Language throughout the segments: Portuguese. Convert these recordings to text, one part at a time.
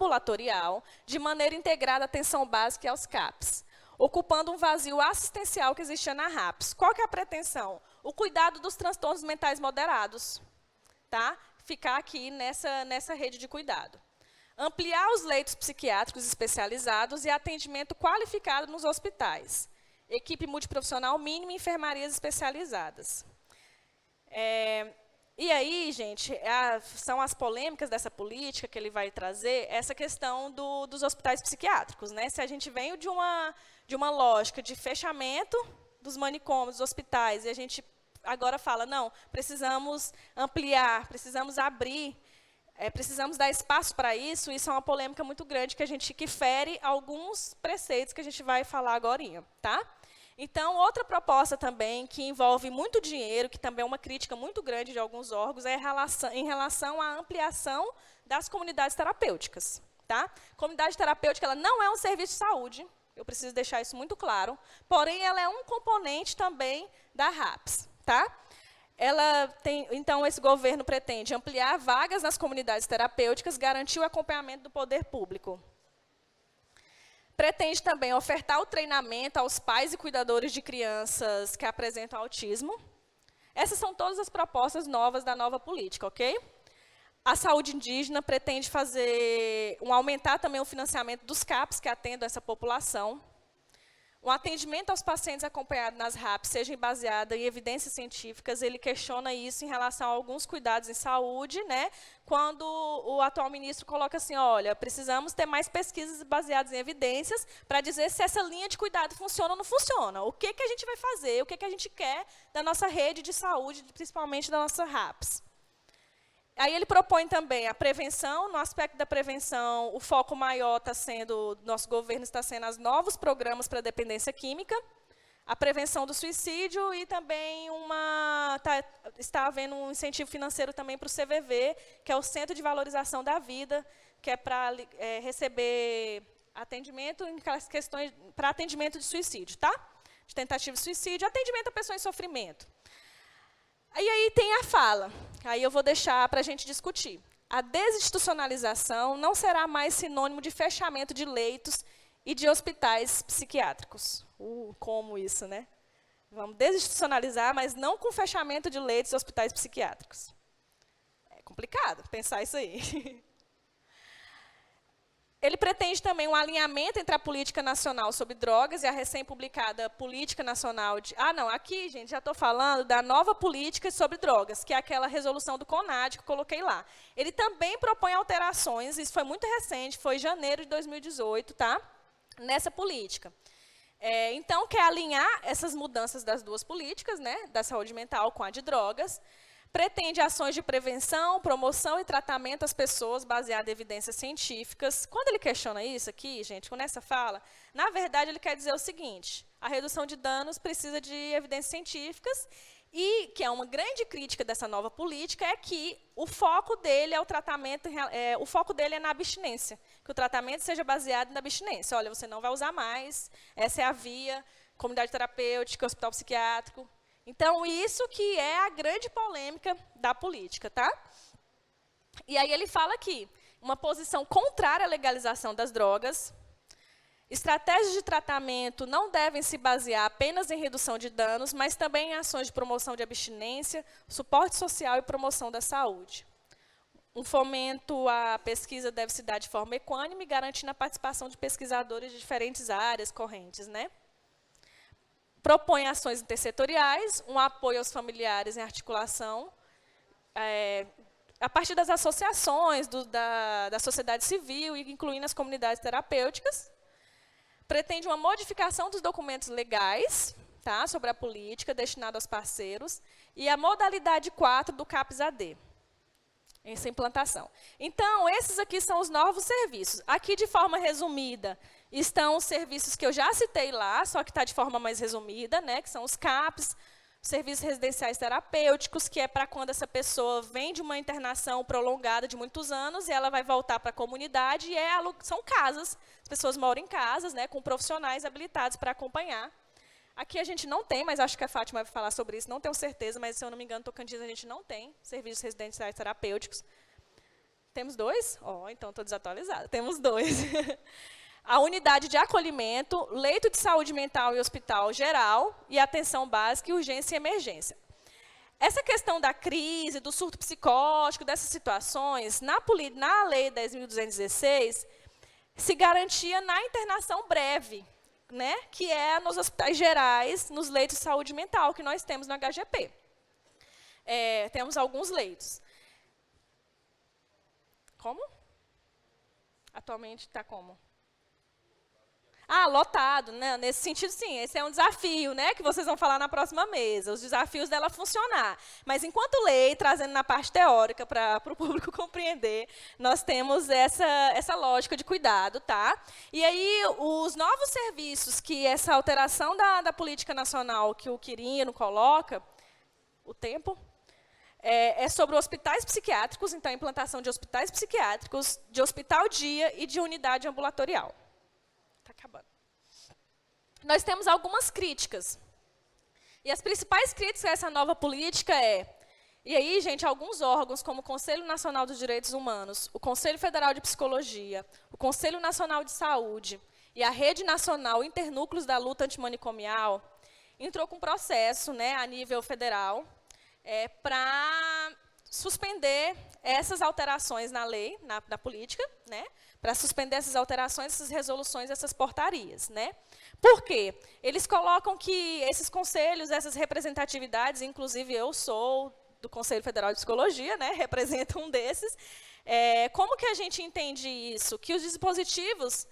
ambulatorial, de maneira integrada à atenção básica e aos CAPs, ocupando um vazio assistencial que existia na RAPS. Qual que é a pretensão? O cuidado dos transtornos mentais moderados, tá? Ficar aqui nessa rede de cuidado. Ampliar os leitos psiquiátricos especializados e atendimento qualificado nos hospitais. Equipe multiprofissional mínima e enfermarias especializadas. E aí, gente, são as polêmicas dessa política que ele vai trazer, essa questão dos hospitais psiquiátricos, né? Se a gente vem de uma lógica de fechamento dos manicômios, dos hospitais, e a gente agora fala, não, precisamos ampliar, precisamos abrir, precisamos dar espaço para isso, isso é uma polêmica muito grande que fere alguns preceitos que a gente vai falar agorinha, tá? Então, outra proposta também que envolve muito dinheiro, que também é uma crítica muito grande de alguns órgãos, é em relação à ampliação das comunidades terapêuticas, tá? Comunidade terapêutica, ela não é um serviço de saúde, eu preciso deixar isso muito claro, porém, ela é um componente também da RAPS, tá? Então, esse governo pretende ampliar vagas nas comunidades terapêuticas, garantir o acompanhamento do poder público. Pretende também ofertar o treinamento aos pais e cuidadores de crianças que apresentam autismo. Essas são todas as propostas novas da nova política, ok? A saúde indígena pretende aumentar também o financiamento dos CAPs que atendam essa população. O atendimento aos pacientes acompanhados nas RAPs seja baseado em evidências científicas, ele questiona isso em relação a alguns cuidados em saúde, né? Quando o atual ministro coloca assim, olha, precisamos ter mais pesquisas baseadas em evidências para dizer se essa linha de cuidado funciona ou não funciona. O que a gente vai fazer, o que a gente quer da nossa rede de saúde, principalmente da nossa RAPs. Aí ele propõe também a prevenção, no aspecto da prevenção, o foco maior do nosso governo está sendo os novos programas para dependência química, a prevenção do suicídio e também está havendo um incentivo financeiro também para o CVV, que é o Centro de Valorização da Vida, que é para receber atendimento em questões para atendimento de suicídio, tá? De tentativa de suicídio, atendimento a pessoa em sofrimento. E aí tem a fala, aí eu vou deixar para a gente discutir. A desinstitucionalização não será mais sinônimo de fechamento de leitos e de hospitais psiquiátricos. Como isso, né? Vamos desinstitucionalizar, mas não com fechamento de leitos e hospitais psiquiátricos. É complicado pensar isso aí. Ele pretende também um alinhamento entre a política nacional sobre drogas e a recém-publicada política nacional de... aqui, gente, já estou falando da nova política sobre drogas, que é aquela resolução do CONAD que eu coloquei lá. Ele também propõe alterações, isso foi muito recente, foi em janeiro de 2018, tá? Nessa política. Então, quer alinhar essas mudanças das duas políticas, né? Da saúde mental com a de drogas. Pretende ações de prevenção, promoção e tratamento às pessoas baseadas em evidências científicas. Quando ele questiona isso aqui, gente, com essa fala, na verdade, ele quer dizer o seguinte, a redução de danos precisa de evidências científicas e, que é uma grande crítica dessa nova política, é que o foco dele é o tratamento, o foco dele é na abstinência, que o tratamento seja baseado na abstinência. Olha, você não vai usar mais, essa é a via, comunidade terapêutica, hospital psiquiátrico. Então, isso que é a grande polêmica da política, tá? E aí ele fala aqui, uma posição contrária à legalização das drogas, estratégias de tratamento não devem se basear apenas em redução de danos, mas também em ações de promoção de abstinência, suporte social e promoção da saúde. Um fomento à pesquisa deve se dar de forma equânime, garantindo a participação de pesquisadores de diferentes áreas correntes, né? Propõe ações intersetoriais, um apoio aos familiares em articulação, a partir das associações, da sociedade civil, incluindo as comunidades terapêuticas. Pretende uma modificação dos documentos legais, tá, sobre a política destinada aos parceiros, e a modalidade 4 do CAPS-AD, essa implantação. Então, esses aqui são os novos serviços. Aqui, de forma resumida, estão os serviços que eu já citei lá, só que está de forma mais resumida, né, que são os CAPs, serviços residenciais terapêuticos, que é para quando essa pessoa vem de uma internação prolongada de muitos anos e ela vai voltar para a comunidade e são casas, as pessoas moram em casas, né, com profissionais habilitados para acompanhar. Aqui a gente não tem, mas acho que a Fátima vai falar sobre isso, não tenho certeza, mas se eu não me engano, Tocantins a gente não tem serviços residenciais terapêuticos. Temos 2? Então estou desatualizada. Temos 2. A unidade de acolhimento, leito de saúde mental e hospital geral, e atenção básica, urgência e emergência. Essa questão da crise, do surto psicótico, dessas situações, na Lei 10.216, se garantia na internação breve, né, que é nos hospitais gerais, nos leitos de saúde mental que nós temos no HGP. Temos alguns leitos. Como? Atualmente está como? Lotado, né? Nesse sentido, sim, esse é um desafio, né, que vocês vão falar na próxima mesa, os desafios dela funcionar. Mas, enquanto lei, trazendo na parte teórica para o público compreender, nós temos essa lógica de cuidado, tá? E aí, os novos serviços que essa alteração da política nacional que o Quirino coloca, o tempo, é sobre hospitais psiquiátricos, então, a implantação de hospitais psiquiátricos, de hospital-dia e de unidade ambulatorial. Está acabando. Nós temos algumas críticas. E as principais críticas a essa nova política e aí, gente, alguns órgãos, como o Conselho Nacional dos Direitos Humanos, o Conselho Federal de Psicologia, o Conselho Nacional de Saúde e a Rede Nacional Internúcleos da Luta Antimanicomial, entrou com processo, né, a nível federal, para suspender essas alterações na lei, na política, né, para suspender essas alterações, essas resoluções, essas portarias, né? Por quê? Eles colocam que esses conselhos, essas representatividades, inclusive eu sou do Conselho Federal de Psicologia, né? Represento um desses. Como que a gente entende isso? Que os dispositivos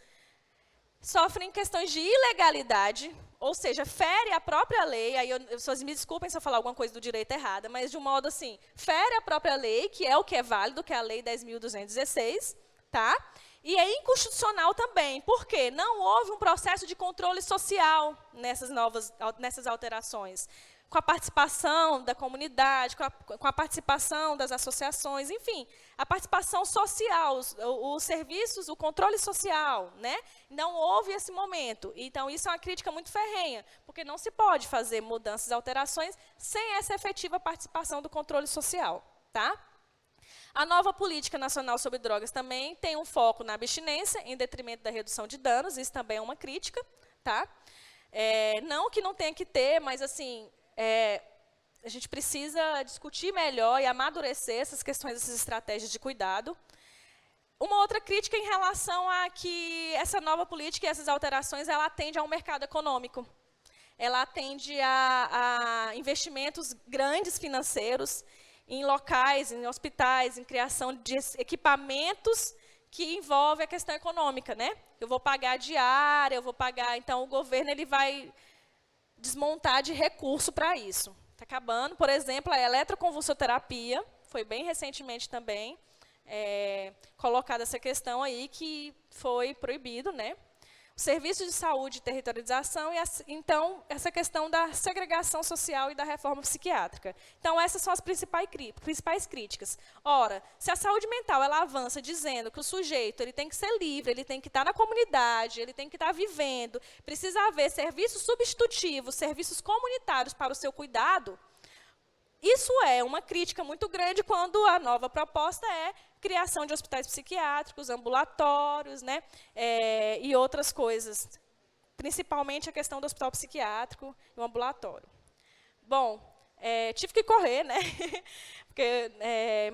sofrem questões de ilegalidade, ou seja, fere a própria lei, aí vocês me desculpem se eu falar alguma coisa do direito errada, mas de um modo assim, fere a própria lei, que é o que é válido, que é a Lei 10.216, tá? E é inconstitucional também, porque não houve um processo de controle social nessas alterações, com a participação da comunidade, com a participação das associações, enfim, a participação social, os serviços, o controle social, né? Não houve esse momento. Então, isso é uma crítica muito ferrenha, porque não se pode fazer mudanças, alterações, sem essa efetiva participação do controle social, tá? A nova política nacional sobre drogas também tem um foco na abstinência, em detrimento da redução de danos, isso também é uma crítica, tá? Não que não tenha que ter, mas assim, a gente precisa discutir melhor e amadurecer essas questões, essas estratégias de cuidado. Uma outra crítica em relação a que essa nova política e essas alterações, ela atende a um mercado econômico. Ela atende a investimentos grandes financeiros, em locais, em hospitais, em criação de equipamentos que envolvem a questão econômica, né? Eu vou pagar diária, eu vou pagar... Então, o governo ele vai desmontar de recurso para isso. Está acabando. Por exemplo, a eletroconvulsoterapia, foi bem recentemente também colocada essa questão aí, que foi proibido, né? O serviço de saúde e territorialização, e então, essa questão da segregação social e da reforma psiquiátrica. Então, essas são as principais críticas. Ora, se a saúde mental ela avança dizendo que o sujeito ele tem que ser livre, ele tem que estar na comunidade, ele tem que estar vivendo, precisa haver serviços substitutivos, serviços comunitários para o seu cuidado, isso é uma crítica muito grande quando a nova proposta é criação de hospitais psiquiátricos, ambulatórios, né, e outras coisas, principalmente a questão do hospital psiquiátrico e o ambulatório. Bom, tive que correr, né,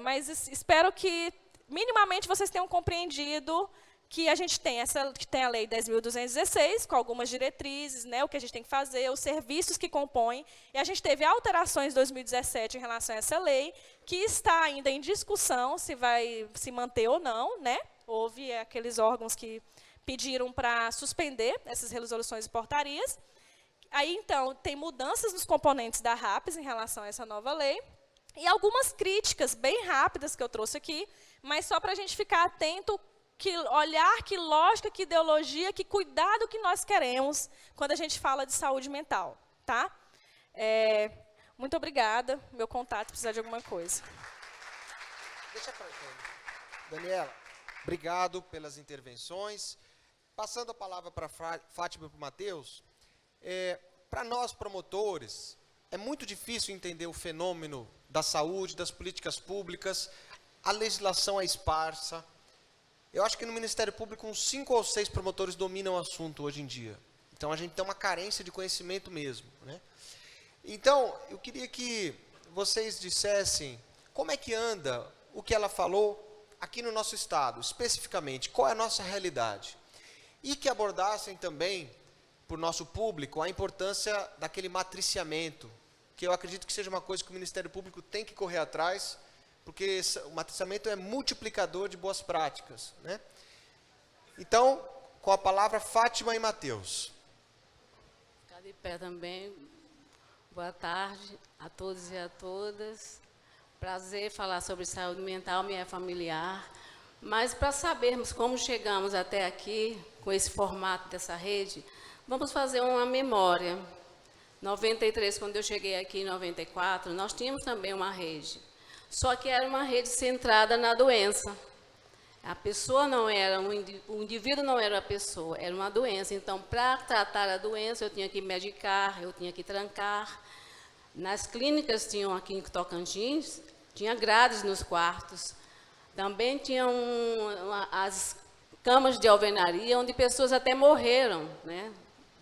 mas espero que minimamente vocês tenham compreendido que a gente tem a Lei 10.216, com algumas diretrizes, né, o que a gente tem que fazer, os serviços que compõem, e a gente teve alterações em 2017 em relação a essa lei, que está ainda em discussão se vai se manter ou não, né? Houve aqueles órgãos que pediram para suspender essas resoluções e portarias. Aí, então, tem mudanças nos componentes da RAPS em relação a essa nova lei, e algumas críticas bem rápidas que eu trouxe aqui, mas só para a gente ficar atento, que olhar, que lógica, que ideologia, que cuidado que nós queremos quando a gente fala de saúde mental, tá? Muito obrigada. Meu contato, se precisar de alguma coisa. Deixa para Daniela, obrigado pelas intervenções. Passando a palavra para a Fátima e para o Matheus, para nós promotores, é muito difícil entender o fenômeno da saúde, das políticas públicas, a legislação é esparsa. Eu acho que no Ministério Público uns 5 ou 6 promotores dominam o assunto hoje em dia. Então, a gente tem uma carência de conhecimento mesmo, né? Então, eu queria que vocês dissessem como é que anda o que ela falou aqui no nosso estado, especificamente, qual é a nossa realidade. E que abordassem também, para o nosso público, a importância daquele matriciamento, que eu acredito que seja uma coisa que o Ministério Público tem que correr atrás, porque o matriciamento é multiplicador de boas práticas, né? Então, com a palavra, Fátima e Mateus. Ficar de pé também. Boa tarde a todos e a todas. Prazer falar sobre saúde mental, minha familiar. Mas para sabermos como chegamos até aqui, com esse formato dessa rede, vamos fazer uma memória. 93, quando eu cheguei aqui em 94, nós tínhamos também uma rede. Só que era uma rede centrada na doença. A pessoa não era, o indivíduo não era a pessoa, era uma doença. Então, para tratar a doença, eu tinha que medicar, eu tinha que trancar. Nas clínicas, tinham aqui em Tocantins, tinha grades nos quartos. Também tinham as camas de alvenaria, onde pessoas até morreram, né,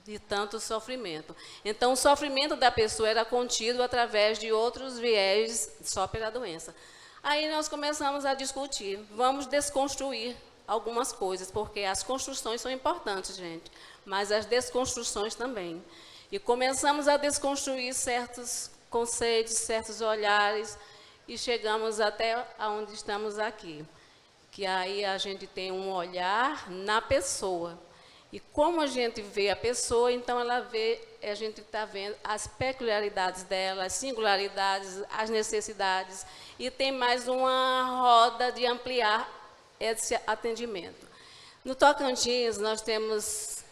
de tanto sofrimento. Então, o sofrimento da pessoa era contido através de outros viés só pela doença. Aí nós começamos a discutir, vamos desconstruir algumas coisas, porque as construções são importantes, gente, mas as desconstruções também. E começamos a desconstruir certos conceitos, certos olhares, e chegamos até onde estamos aqui. Que aí a gente tem um olhar na pessoa. E como a gente vê a pessoa, então ela vê, a gente está vendo as peculiaridades dela, as singularidades, as necessidades, e tem mais uma roda de ampliar esse atendimento. No Tocantins, nós temos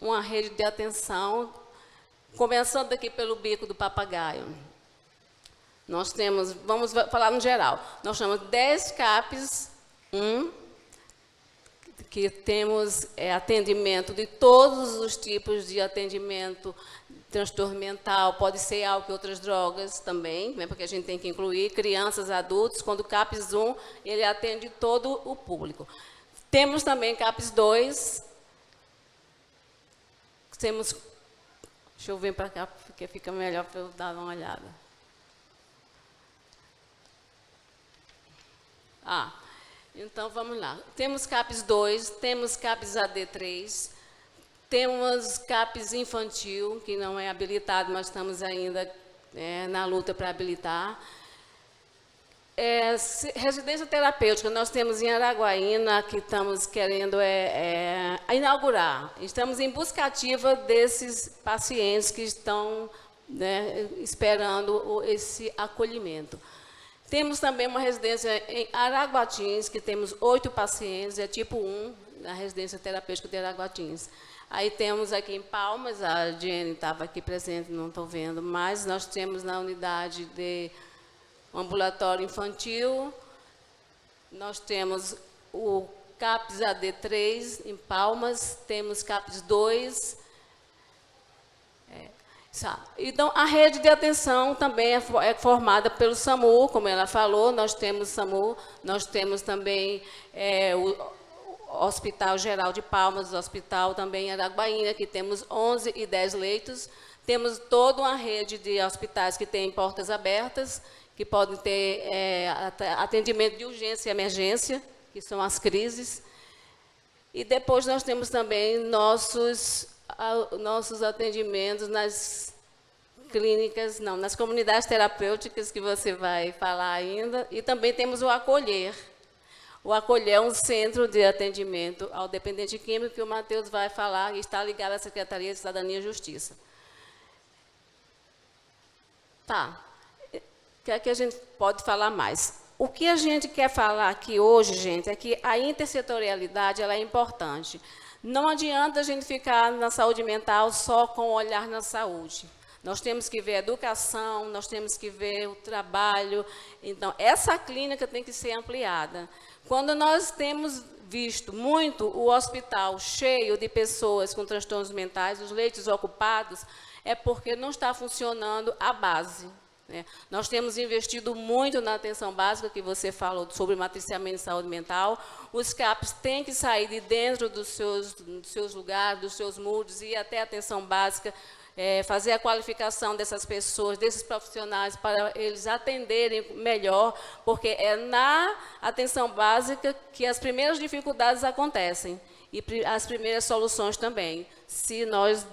uma rede de atenção, começando aqui pelo Bico do Papagaio. Nós temos, vamos falar no geral, nós temos 10 CAPs, que temos atendimento de todos os tipos de atendimento, transtorno mental, pode ser álcool e outras drogas também, né, porque a gente tem que incluir crianças, adultos. Quando o CAPS 1, ele atende todo o público. Temos também CAPS 2, temos, deixa eu vir para cá, porque fica melhor para eu dar uma olhada. Então, vamos lá. Temos CAPS 2, temos CAPS AD3, temos CAPS infantil, que não é habilitado, mas estamos ainda na luta para habilitar. Residência terapêutica, nós temos em Araguaína, que estamos querendo inaugurar. Estamos em busca ativa desses pacientes que estão esperando esse acolhimento. Temos também uma residência em Araguatins, que temos 8 pacientes, é tipo 1, na residência terapêutica de Araguatins. Aí temos aqui em Palmas, a Jenny estava aqui presente, não estou vendo, mas nós temos na unidade de ambulatório infantil, nós temos o CAPS AD3 em Palmas, temos CAPS 2. Então, a rede de atenção também é formada pelo SAMU, como ela falou, nós temos SAMU, nós temos também o Hospital Geral de Palmas, o Hospital também em Araguaína, que temos 11 e 10 leitos, temos toda uma rede de hospitais que têm portas abertas, que podem ter atendimento de urgência e emergência, que são as crises, e depois nós temos também nossos atendimentos nas clínicas, não, nas comunidades terapêuticas, que você vai falar ainda, e também temos o Acolher. O Acolher é um centro de atendimento ao dependente químico, que o Mateus vai falar, e está ligado à Secretaria de Cidadania e Justiça. Tá. O que é que a gente pode falar mais? O que a gente quer falar aqui hoje, gente, é que a intersetorialidade ela é importante. Não adianta a gente ficar na saúde mental só com o olhar na saúde. Nós temos que ver a educação, nós temos que ver o trabalho. Então, essa clínica tem que ser ampliada. Quando nós temos visto muito o hospital cheio de pessoas com transtornos mentais, os leitos ocupados, é porque não está funcionando a base. né? Nós temos investido muito na atenção básica, que você falou sobre matriciamento de saúde mental. Os CAPs têm que sair de dentro dos seus lugares, dos seus muros, e ir até a atenção básica, fazer a qualificação dessas pessoas, desses profissionais, para eles atenderem melhor, porque é na atenção básica que as primeiras dificuldades acontecem, e as primeiras soluções também, se nós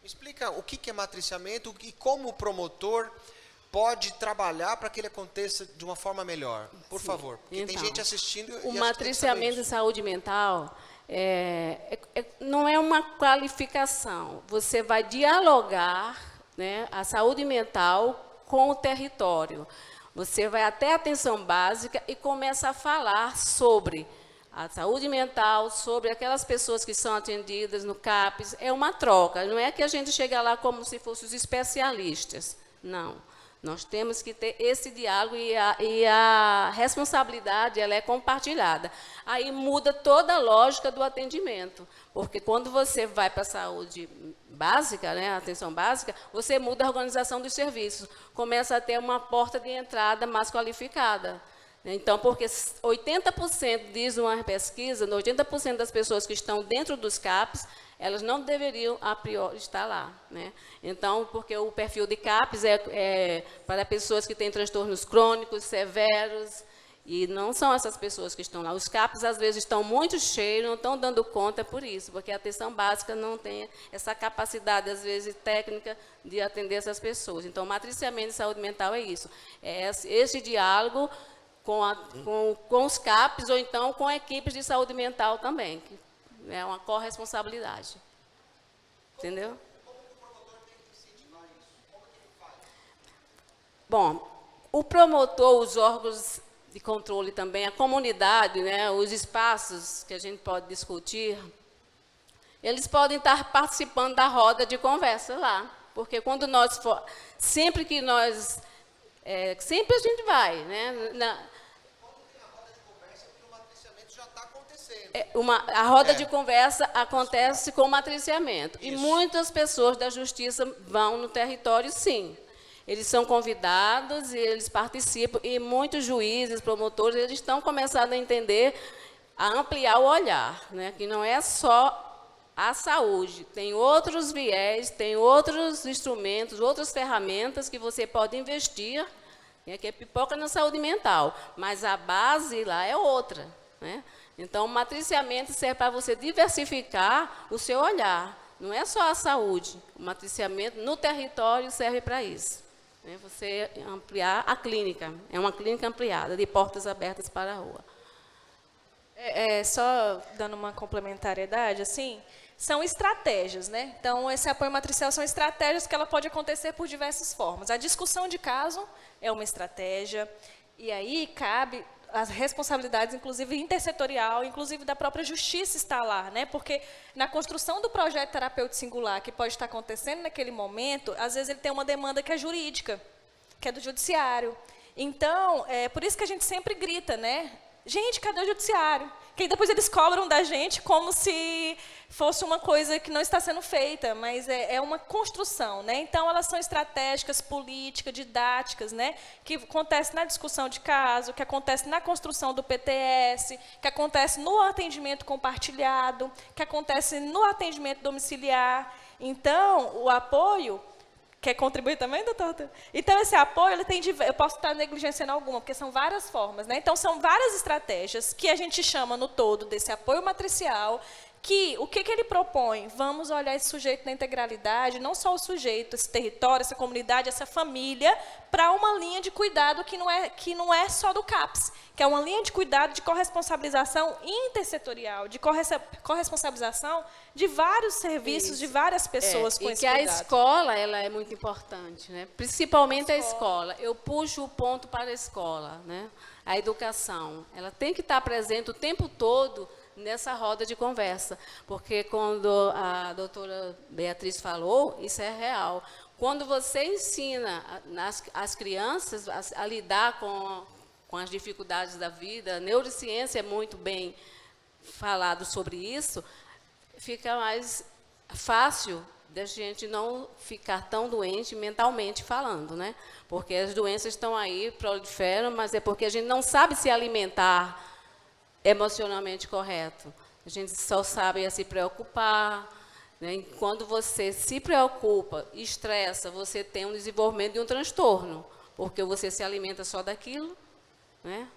Explica o que é matriciamento e como o promotor pode trabalhar para que ele aconteça de uma forma melhor. Por favor, porque tem gente assistindo e o matriciamento de saúde mental não é uma qualificação. Você vai dialogar, né, a saúde mental com o território. Você vai até a atenção básica e começa a falar sobre a saúde mental, sobre aquelas pessoas que são atendidas no CAPS. É uma troca, não é que a gente chega lá como se fossem os especialistas. Não, nós temos que ter esse diálogo, e a responsabilidade ela é compartilhada. Aí muda toda a lógica do atendimento, porque quando você vai para a saúde básica, né, a atenção básica, você muda a organização dos serviços, começa a ter uma porta de entrada mais qualificada. Então, porque 80%, diz uma pesquisa, 80% das pessoas que estão dentro dos CAPs, elas não deveriam, a priori, estar lá, né? Então, porque o perfil de CAPs é para pessoas que têm transtornos crônicos, severos, e não são essas pessoas que estão lá. Os CAPs, às vezes, estão muito cheios, não estão dando conta por isso, porque a atenção básica não tem essa capacidade, às vezes, técnica de atender essas pessoas. Então, o matriciamento de saúde mental é isso. É esse diálogo com os CAPs, ou então com equipes de saúde mental também, que é uma corresponsabilidade. Entendeu? Como o promotor tem que incentivar isso? Como que ele faz? Bom, o promotor, os órgãos de controle também, a comunidade, né, os espaços que a gente pode discutir, eles podem estar participando da roda de conversa lá, porque quando nós for, sempre que nós, sempre a gente vai, né, a roda de conversa acontece com matriciamento. Isso. E muitas pessoas da justiça vão no território, sim. Eles são convidados e eles participam. E muitos juízes, promotores, eles estão começando a entender, a ampliar o olhar, né? Que não é só a saúde. Tem outros viés, tem outros instrumentos, outras ferramentas que você pode investir, né? Que é pipoca na saúde mental. Mas a base lá é outra, né? Então, o matriciamento serve para você diversificar o seu olhar. Não é só a saúde. O matriciamento no território serve para isso. Né? Você ampliar a clínica. É uma clínica ampliada, de portas abertas para a rua. Só dando uma complementariedade, assim, são estratégias, né? Então, esse apoio matricial são estratégias que ela pode acontecer por diversas formas. A discussão de caso é uma estratégia, e aí cabe as responsabilidades, inclusive intersetorial, inclusive da própria justiça está lá, né? Porque na construção do projeto terapêutico singular, que pode estar acontecendo naquele momento, às vezes ele tem uma demanda que é jurídica, que é do judiciário. Então, por isso que a gente sempre grita, né? Gente, cadê o judiciário? Que aí depois eles cobram da gente como se fosse uma coisa que não está sendo feita, mas é uma construção, né? Então, elas são estratégicas, políticas, didáticas, né? Que acontece na discussão de caso, que acontece na construção do PTS, que acontece no atendimento compartilhado, que acontece no atendimento domiciliar. Então, o apoio... Quer contribuir também, doutor? Então, esse apoio, ele tem eu posso estar negligenciando alguma, porque são várias formas, né? Então, são várias estratégias que a gente chama no todo desse apoio matricial, que o que ele propõe? Vamos olhar esse sujeito na integralidade, não só o sujeito, esse território, essa comunidade, essa família, para uma linha de cuidado que não é só do CAPS, que é uma linha de cuidado de corresponsabilização intersetorial, de corresponsabilização de vários serviços, de várias pessoas com esse cuidado. E que a escola ela é muito importante, né? Principalmente a escola. Eu puxo o ponto para a escola, né? A educação. Ela tem que estar presente o tempo todo nessa roda de conversa, porque quando a doutora Beatriz falou, isso é real. Quando você ensina as crianças a lidar com as dificuldades da vida, a neurociência é muito bem falado sobre isso, fica mais fácil da gente não ficar tão doente mentalmente falando, né? Porque as doenças estão aí, proliferam, mas é porque a gente não sabe se alimentar emocionalmente correto. A gente só sabe se preocupar, né? E quando você se preocupa, estressa, você tem um desenvolvimento de um transtorno, porque você se alimenta só daquilo, né?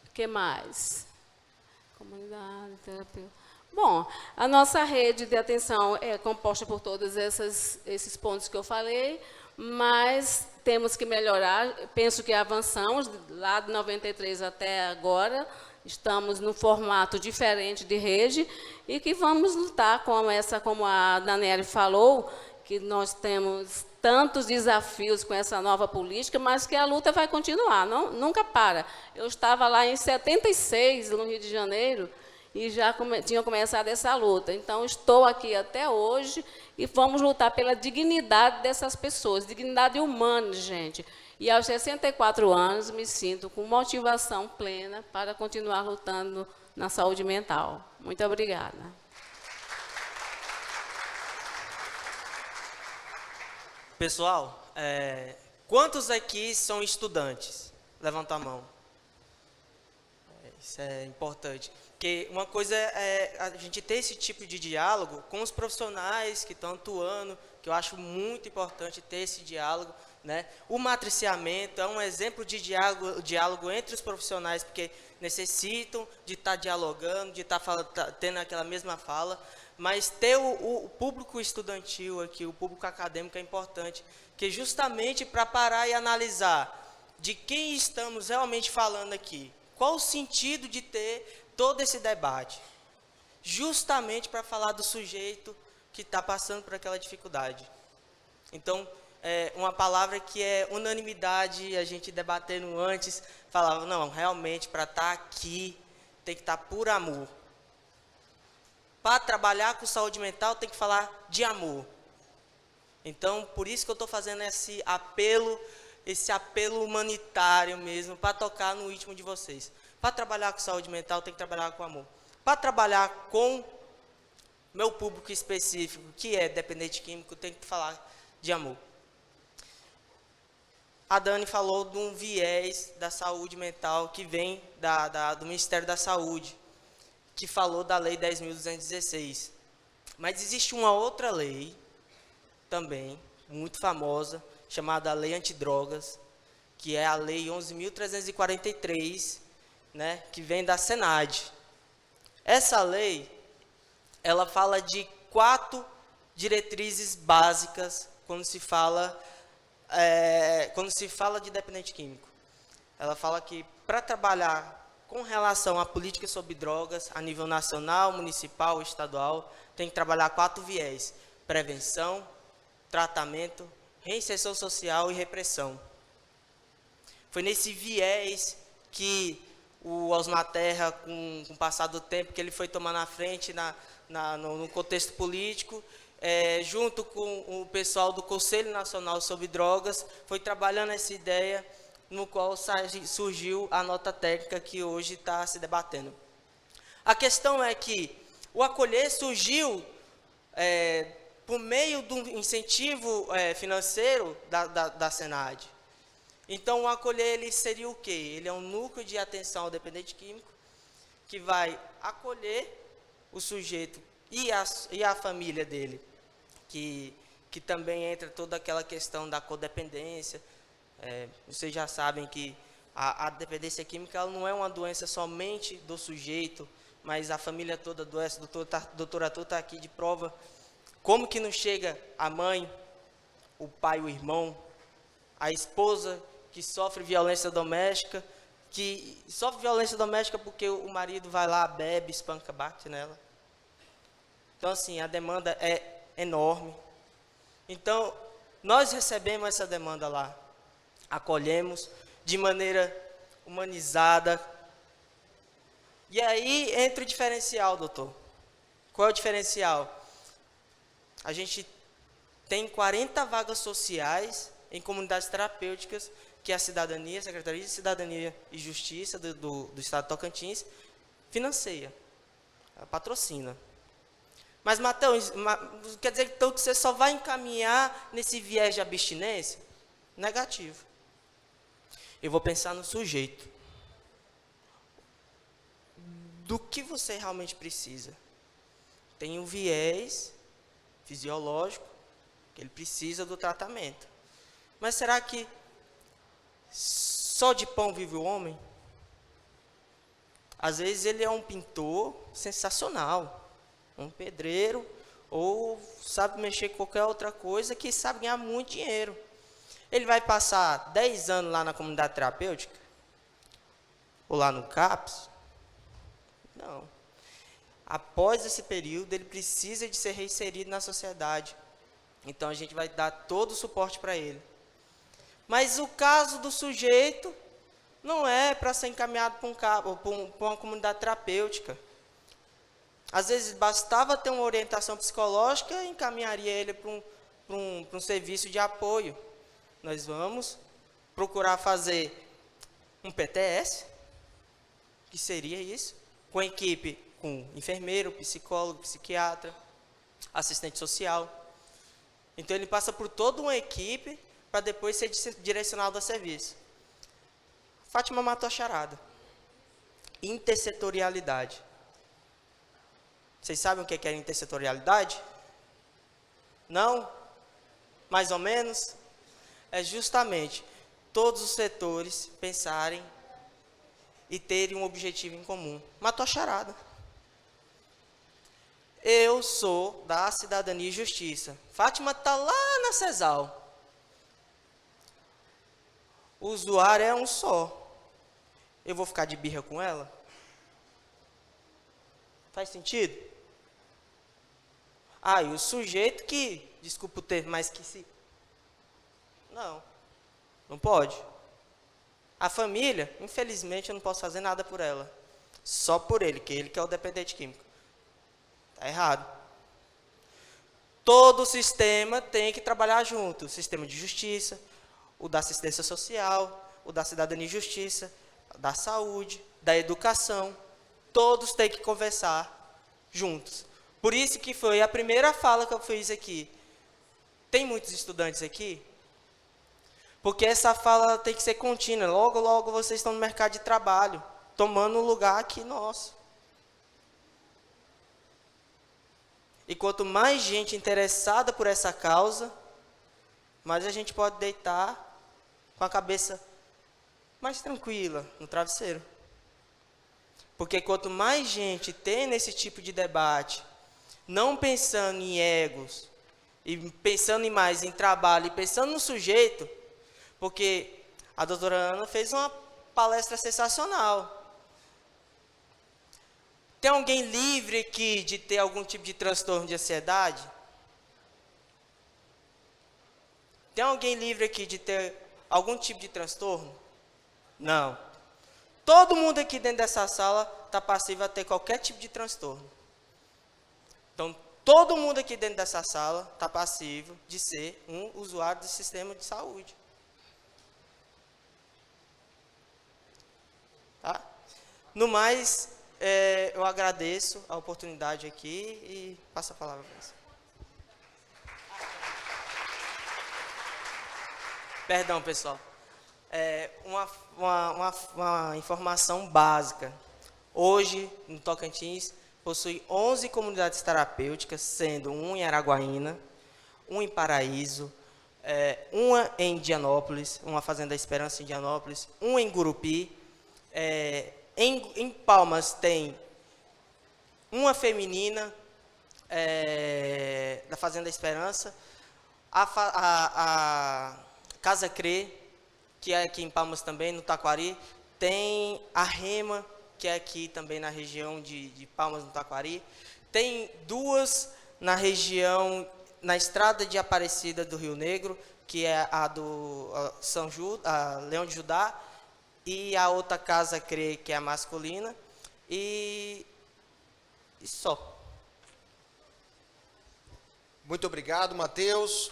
O que mais? Comunidade, terapeuta. Bom, a nossa rede de atenção é composta por todos esses pontos que eu falei, mas temos que melhorar. Penso que avançamos, lá de 93 até agora, estamos num formato diferente de rede e que vamos lutar como a Daniele falou, que nós temos tantos desafios com essa nova política, mas que a luta vai continuar, nunca para. Eu estava lá em 76, no Rio de Janeiro, e já tinha começado essa luta. Então, estou aqui até hoje e vamos lutar pela dignidade dessas pessoas, dignidade humana, gente. E aos 64 anos, me sinto com motivação plena para continuar lutando na saúde mental. Muito obrigada. Pessoal, quantos aqui são estudantes? Levanta a mão. Isso é importante. Porque uma coisa é a gente ter esse tipo de diálogo com os profissionais que estão atuando, que eu acho muito importante ter esse diálogo, né? O matriciamento é um exemplo de diálogo entre os profissionais, porque necessitam de estar dialogando, de estar tendo aquela mesma fala, mas ter o público estudantil aqui, o público acadêmico é importante, que justamente para parar e analisar de quem estamos realmente falando aqui, qual o sentido de ter todo esse debate, justamente para falar do sujeito que está passando por aquela dificuldade. Então, uma palavra que é unanimidade, a gente debatendo antes, falava, não, realmente, para estar aqui, tem que estar por amor. Para trabalhar com saúde mental, tem que falar de amor. Então, por isso que eu estou fazendo esse apelo humanitário mesmo, para tocar no ritmo de vocês. Para trabalhar com saúde mental, tem que trabalhar com amor. Para trabalhar com meu público específico, que é dependente químico, tem que falar de amor. A Dani falou de um viés da saúde mental que vem do Ministério da Saúde, que falou da Lei 10.216. Mas existe uma outra lei, também, muito famosa, chamada Lei Antidrogas, que é a Lei 11.343, né, que vem da Senad. Essa lei, ela fala de 4 diretrizes básicas quando se fala de dependente químico. Ela fala que para trabalhar com relação à política sobre drogas, a nível nacional, municipal, estadual, tem que trabalhar 4 viés: prevenção, tratamento, reinserção social e repressão. Foi nesse viés que o Osmar Terra, com o passar do tempo, que ele foi tomando a frente no contexto político, junto com o pessoal do Conselho Nacional sobre Drogas, foi trabalhando essa ideia, no qual surgiu a nota técnica que hoje está se debatendo. A questão é que o acolher surgiu por meio do incentivo financeiro da Senad. Então, o acolher ele seria o quê? Ele é um núcleo de atenção ao dependente químico que vai acolher o sujeito e a família dele, que também entra toda aquela questão da codependência. Vocês já sabem que a dependência química ela não é uma doença somente do sujeito, mas a família toda adoece. A doutora Arthur está aqui de prova. Como que não chega a mãe, o pai, o irmão, a esposa que sofre violência doméstica, porque o marido vai lá, bebe, espanca, bate nela. Então, assim, a demanda é enorme. Então, nós recebemos essa demanda lá, acolhemos de maneira humanizada. E aí entra o diferencial, doutor. Qual é o diferencial? A gente tem 40 vagas sociais em comunidades terapêuticas que a Cidadania, a Secretaria de Cidadania e Justiça do Estado de Tocantins financia, patrocina. Mas, Mateus, quer dizer então que você só vai encaminhar nesse viés de abstinência? Negativo. Eu vou pensar no sujeito. Do que você realmente precisa? Tem um viés fisiológico, que ele precisa do tratamento. Mas será que só de pão vive o homem? Às vezes ele é um pintor sensacional, um pedreiro, ou sabe mexer com qualquer outra coisa que sabe ganhar muito dinheiro. Ele vai passar 10 anos lá na comunidade terapêutica? Ou lá no CAPS? Não. Após esse período, ele precisa de ser reinserido na sociedade. Então, a gente vai dar todo o suporte para ele. Mas o caso do sujeito não é para ser encaminhado para uma comunidade terapêutica. Às vezes, bastava ter uma orientação psicológica e encaminharia ele para um serviço de apoio. Nós vamos procurar fazer um PTS, que seria isso, com equipe, com enfermeiro, psicólogo, psiquiatra, assistente social. Então, ele passa por toda uma equipe para depois ser direcionado a serviço. Fátima matou a charada. Intersetorialidade. Vocês sabem o que é intersetorialidade? Não? Mais ou menos? É justamente todos os setores pensarem e terem um objetivo em comum. Matou a charada. Eu sou da Cidadania e Justiça. Fátima está lá na CESAL. O usuário é um só. Eu vou ficar de birra com ela? Faz sentido? Ah, e o sujeito que, desculpa o termo, mas que se... Não, não pode. A família, infelizmente, eu não posso fazer nada por ela. Só por ele, que ele que é o dependente químico. Está errado. Todo o sistema tem que trabalhar junto. O sistema de justiça, o da assistência social, o da cidadania e justiça, da saúde, da educação. Todos têm que conversar juntos. Por isso que foi a primeira fala que eu fiz aqui. Tem muitos estudantes aqui? Porque essa fala tem que ser contínua. Logo, logo vocês estão no mercado de trabalho, tomando um lugar aqui nosso. E quanto mais gente interessada por essa causa, mais a gente pode deitar com a cabeça mais tranquila no travesseiro. Porque quanto mais gente tem nesse tipo de debate, não pensando em egos, e pensando mais em trabalho, e pensando no sujeito, porque a doutora Ana fez uma palestra sensacional. Tem alguém livre aqui de ter algum tipo de transtorno de ansiedade? Tem alguém livre aqui de ter algum tipo de transtorno? Não. Todo mundo aqui dentro dessa sala está passivo a ter qualquer tipo de transtorno. Então, todo mundo aqui dentro dessa sala está passivo de ser um usuário do sistema de saúde. Tá? No mais, eu agradeço a oportunidade aqui e passo a palavra para você. Perdão, pessoal. Uma informação básica. Hoje, no Tocantins, possui 11 comunidades terapêuticas, sendo um em Araguaína, um em Paraíso, uma em Indianópolis, uma Fazenda Esperança em Indianópolis, uma em Gurupi. Em Palmas tem uma feminina da Fazenda Esperança, a Casa Crê, que é aqui em Palmas também, no Taquari, tem a Rema, que é aqui também na região de Palmas, no Taquari, tem duas na região, na estrada de Aparecida do Rio Negro, que é a do Leão de Judá, e a outra Casa Crê, que é a masculina, e só. Muito obrigado, Mateus.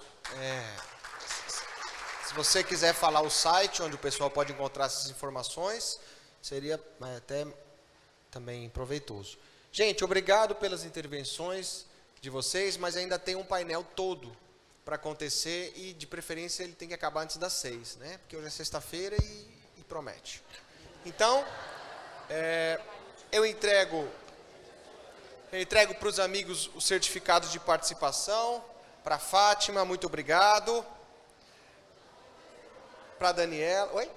Se você quiser falar o site onde o pessoal pode encontrar essas informações, seria até também proveitoso. Gente, obrigado pelas intervenções. de vocês, mas ainda tem um painel todo para acontecer e, de preferência, ele tem que acabar antes das 6, né? Porque hoje é sexta-feira e promete. Então, eu entrego para os amigos os certificados de participação. Para a Fátima, muito obrigado. Para a Daniela. Oi?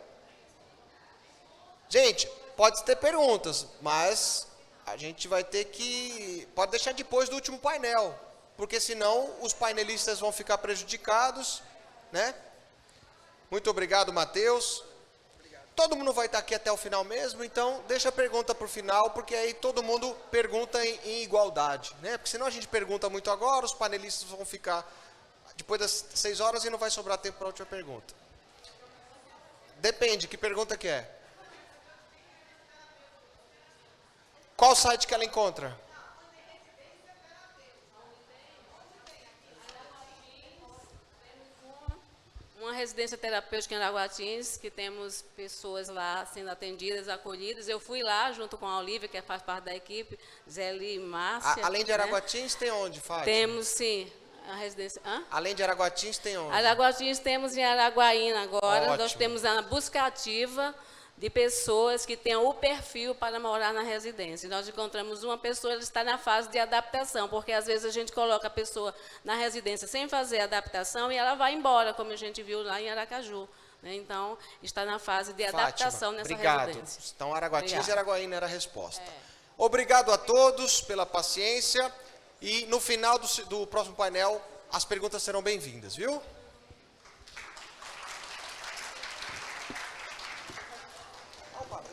Gente, pode ter perguntas, mas a gente vai ter que... Pode deixar depois do último painel, porque senão os painelistas vão ficar prejudicados, né? Muito obrigado, Matheus. Todo mundo vai estar aqui até o final mesmo, então deixa a pergunta para o final, porque aí todo mundo pergunta em igualdade, né? Porque senão a gente pergunta muito agora, os panelistas vão ficar depois das 6 horas e não vai sobrar tempo para a última pergunta. Depende, que pergunta que é? Qual site que ela encontra? Uma residência terapêutica em Araguatins, que temos pessoas lá sendo atendidas, acolhidas. Eu fui lá junto com a Olivia, que faz parte da equipe, Zeli e Márcia. Além de Araguatins, tem onde, Fátima? Temos, sim, a residência... Hã? Além de Araguatins, tem onde? Araguatins temos em Araguaína agora. Ótimo. Nós temos a busca ativa de pessoas que tenham o perfil para morar na residência. Nós encontramos uma pessoa, ela está na fase de adaptação, porque às vezes a gente coloca a pessoa na residência sem fazer adaptação e ela vai embora, como a gente viu lá em Aracaju, né? Então, está na fase de adaptação nessa residência. Então, Araguatins Obrigado. e Araguaína era a resposta. Obrigado a todos pela paciência e no final do próximo painel as perguntas serão bem-vindas, viu?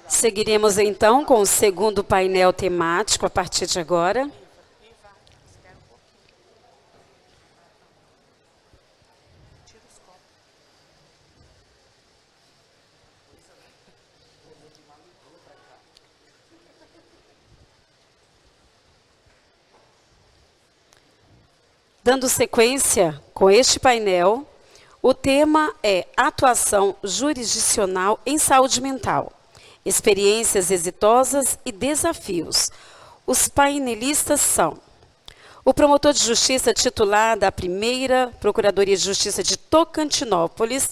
Seguiremos então com o segundo painel temático a partir de agora. Dando sequência com este painel, o tema é Atuação Jurisdicional em Saúde Mental. Experiências exitosas e desafios. Os painelistas são o promotor de justiça titular da primeira Procuradoria de Justiça de Tocantinópolis,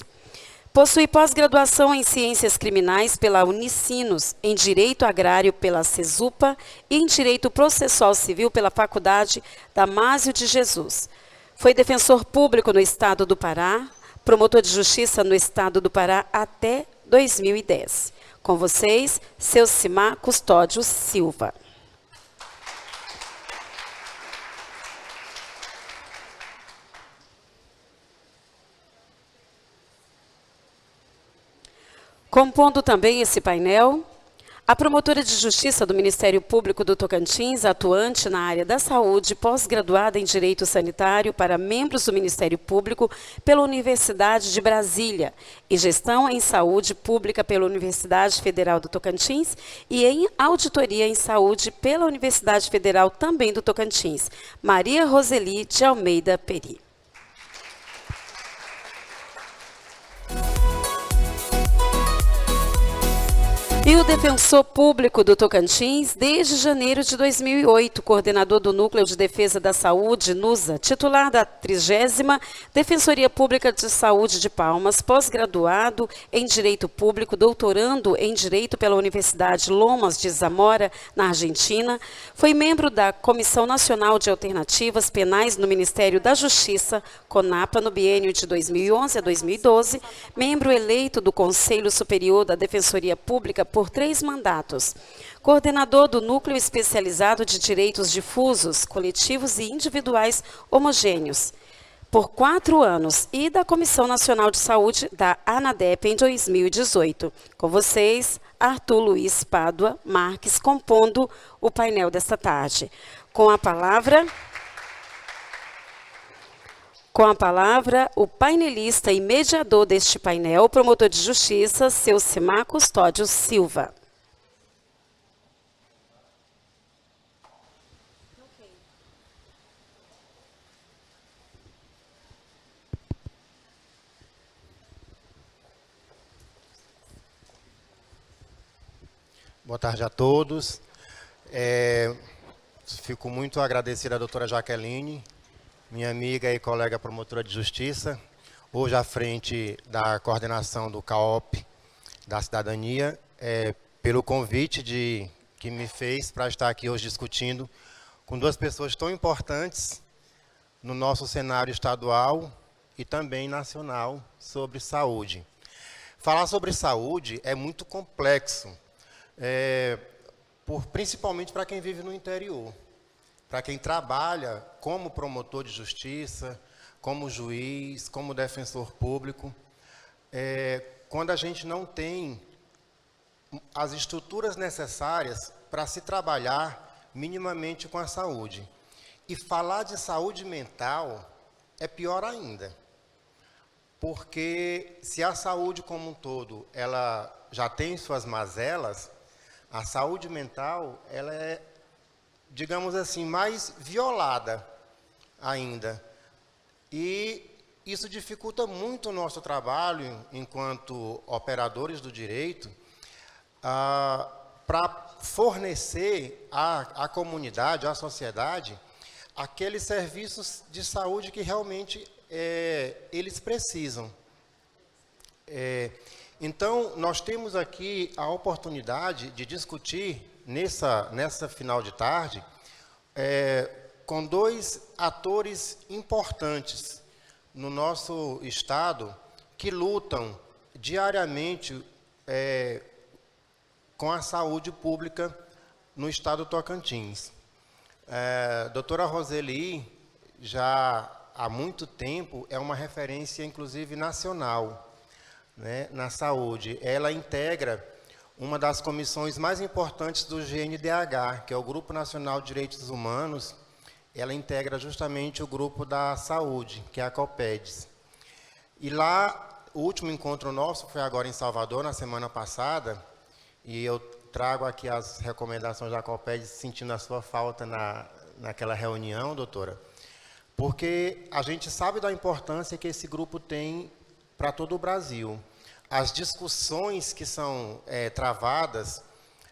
possui pós-graduação em Ciências Criminais pela Unicinos, em Direito Agrário pela CESUPA e em Direito Processual Civil pela Faculdade Damásio de Jesus. Foi defensor público no Estado do Pará, promotor de justiça no Estado do Pará até 2010. Com vocês, Ceucimar Custódio Silva. Compondo também esse painel, a promotora de justiça do Ministério Público do Tocantins, atuante na área da saúde, pós-graduada em Direito Sanitário para membros do Ministério Público pela Universidade de Brasília e Gestão em Saúde Pública pela Universidade Federal do Tocantins e em Auditoria em Saúde pela Universidade Federal também do Tocantins, Maria Roseli de Almeida Peri. E o defensor público do Tocantins, desde janeiro de 2008, coordenador do Núcleo de Defesa da Saúde, NUSA, titular da 30ª Defensoria Pública de Saúde de Palmas, pós-graduado em Direito Público, doutorando em Direito pela Universidade Lomas de Zamora, na Argentina, foi membro da Comissão Nacional de Alternativas Penais no Ministério da Justiça, CONAPA, no biênio de 2011 a 2012, membro eleito do Conselho Superior da Defensoria Pública por 3 mandatos, coordenador do Núcleo Especializado de Direitos Difusos, Coletivos e Individuais Homogêneos, por 4 anos, e da Comissão Nacional de Saúde da ANADEP em 2018. Com vocês, Arthur Luiz Pádua Marques, compondo o painel desta tarde. Com a palavra, o painelista e mediador deste painel, o promotor de justiça, Ceucimar Custódio Silva. Boa tarde a todos. fico muito agradecido à doutora Jaqueline, minha amiga e colega promotora de justiça, hoje à frente da coordenação do CAOP da Cidadania, pelo convite que me fez para estar aqui hoje discutindo com duas pessoas tão importantes no nosso cenário estadual e também nacional sobre saúde. Falar sobre saúde é muito complexo, principalmente para quem vive no interior, para quem trabalha como promotor de justiça, como juiz, como defensor público. Quando a gente não tem as estruturas necessárias para se trabalhar minimamente com a saúde. E falar de saúde mental é pior ainda, porque se a saúde como um todo ela já tem suas mazelas, a saúde mental ela é, digamos assim, mais violada ainda. E isso dificulta muito o nosso trabalho enquanto operadores do direito para fornecer à comunidade, à sociedade, aqueles serviços de saúde que realmente eles precisam. Então, nós temos aqui a oportunidade de discutir, nessa final de tarde, com dois atores importantes no nosso Estado, que lutam diariamente com a saúde pública no Estado do Tocantins. Doutora Roseli, já há muito tempo, é uma referência, inclusive, nacional, né, na saúde. Ela integra uma das comissões mais importantes do GNDH, que é o Grupo Nacional de Direitos Humanos. Ela integra justamente o grupo da saúde, que é a COPEDES. E lá, o último encontro nosso foi agora em Salvador, na semana passada, e eu trago aqui as recomendações da COPEDES, sentindo a sua falta naquela reunião, doutora, porque a gente sabe da importância que esse grupo tem para todo o Brasil. As discussões que são travadas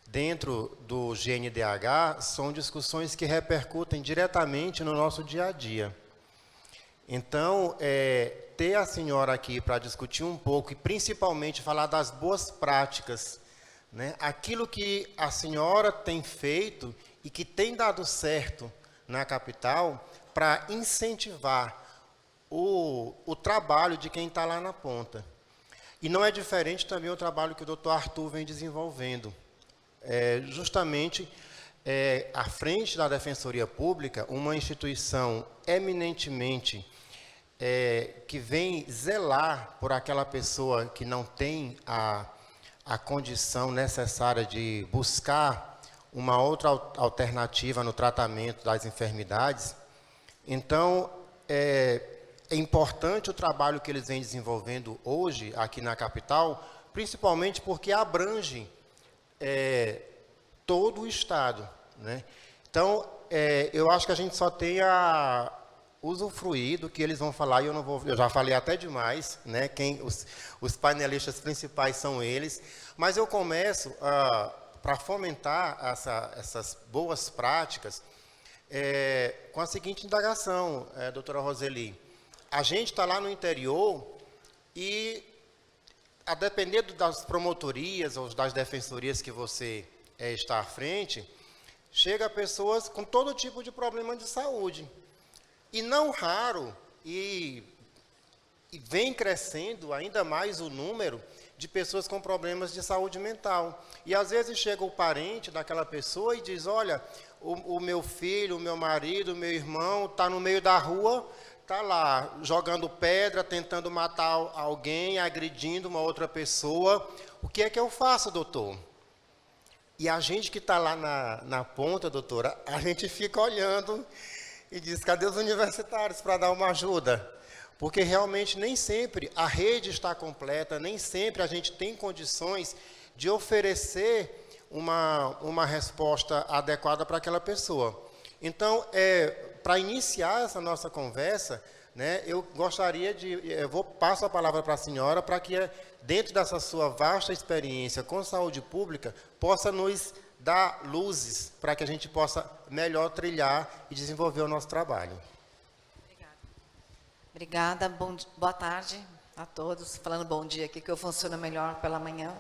dentro do GNDH são discussões que repercutem diretamente no nosso dia a dia. Então, ter a senhora aqui para discutir um pouco e principalmente falar das boas práticas, né, aquilo que a senhora tem feito e que tem dado certo na capital para incentivar o trabalho de quem está lá na ponta. E não é diferente também o trabalho que o doutor Arthur vem desenvolvendo. Justamente à frente da Defensoria Pública, uma instituição eminentemente que vem zelar por aquela pessoa que não tem a condição necessária de buscar uma outra alternativa no tratamento das enfermidades. Então, é importante o trabalho que eles vêm desenvolvendo hoje aqui na capital, principalmente porque abrange todo o Estado, né? Então, eu acho que a gente só tem a usufruir do que eles vão falar, e eu já falei até demais, né? Os painelistas principais são eles, mas eu começo para fomentar essas boas práticas com a seguinte indagação, doutora Roseli. A gente está lá no interior e, a depender das promotorias ou das defensorias que você está à frente, chega pessoas com todo tipo de problema de saúde. E não raro, e vem crescendo ainda mais o número de pessoas com problemas de saúde mental. E às vezes chega o parente daquela pessoa e diz, olha, o meu filho, o meu marido, o meu irmão está no meio da rua, está lá jogando pedra, tentando matar alguém, agredindo uma outra pessoa. O que é que eu faço, doutor? E a gente que está lá na ponta, doutora, a gente fica olhando e diz, cadê os universitários para dar uma ajuda? Porque realmente nem sempre a rede está completa, nem sempre a gente tem condições de oferecer uma resposta adequada para aquela pessoa. Então, para iniciar essa nossa conversa, né, eu gostaria passo a palavra para a senhora para que, dentro dessa sua vasta experiência com saúde pública, possa nos dar luzes para que a gente possa melhor trilhar e desenvolver o nosso trabalho. Obrigada, boa tarde a todos. Falando bom dia aqui, que eu funciono melhor pela manhã.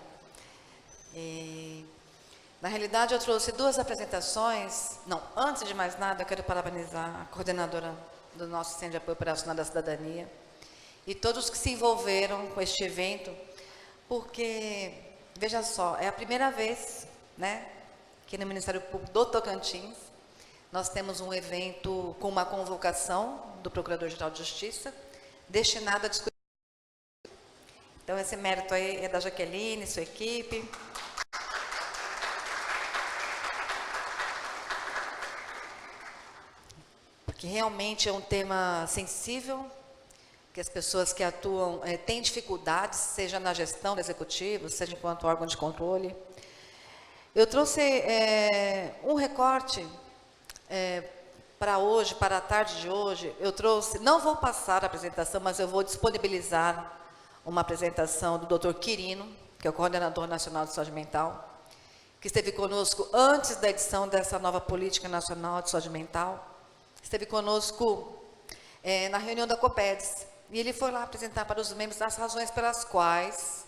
Na realidade, eu trouxe duas apresentações. Não, antes de mais nada, eu quero parabenizar a coordenadora do nosso Centro de Apoio Operacional da Cidadania e todos que se envolveram com este evento, porque, veja só, é a primeira vez, né, que no Ministério Público do Tocantins, nós temos um evento com uma convocação do Procurador-Geral de Justiça, destinado a discutir. Então, esse mérito aí é da Jaqueline, sua equipe. Porque realmente é um tema sensível, que as pessoas que atuam têm dificuldades, seja na gestão do executivo, seja enquanto órgão de controle. Eu trouxe um recorte para hoje, para a tarde de hoje. Eu trouxe, não vou passar a apresentação, mas eu vou disponibilizar uma apresentação do Dr. Quirino, que é o Coordenador Nacional de Saúde Mental, que esteve conosco antes da edição dessa nova Política Nacional de Saúde Mental. Esteve conosco na reunião da COPEDES, e ele foi lá apresentar para os membros as razões pelas quais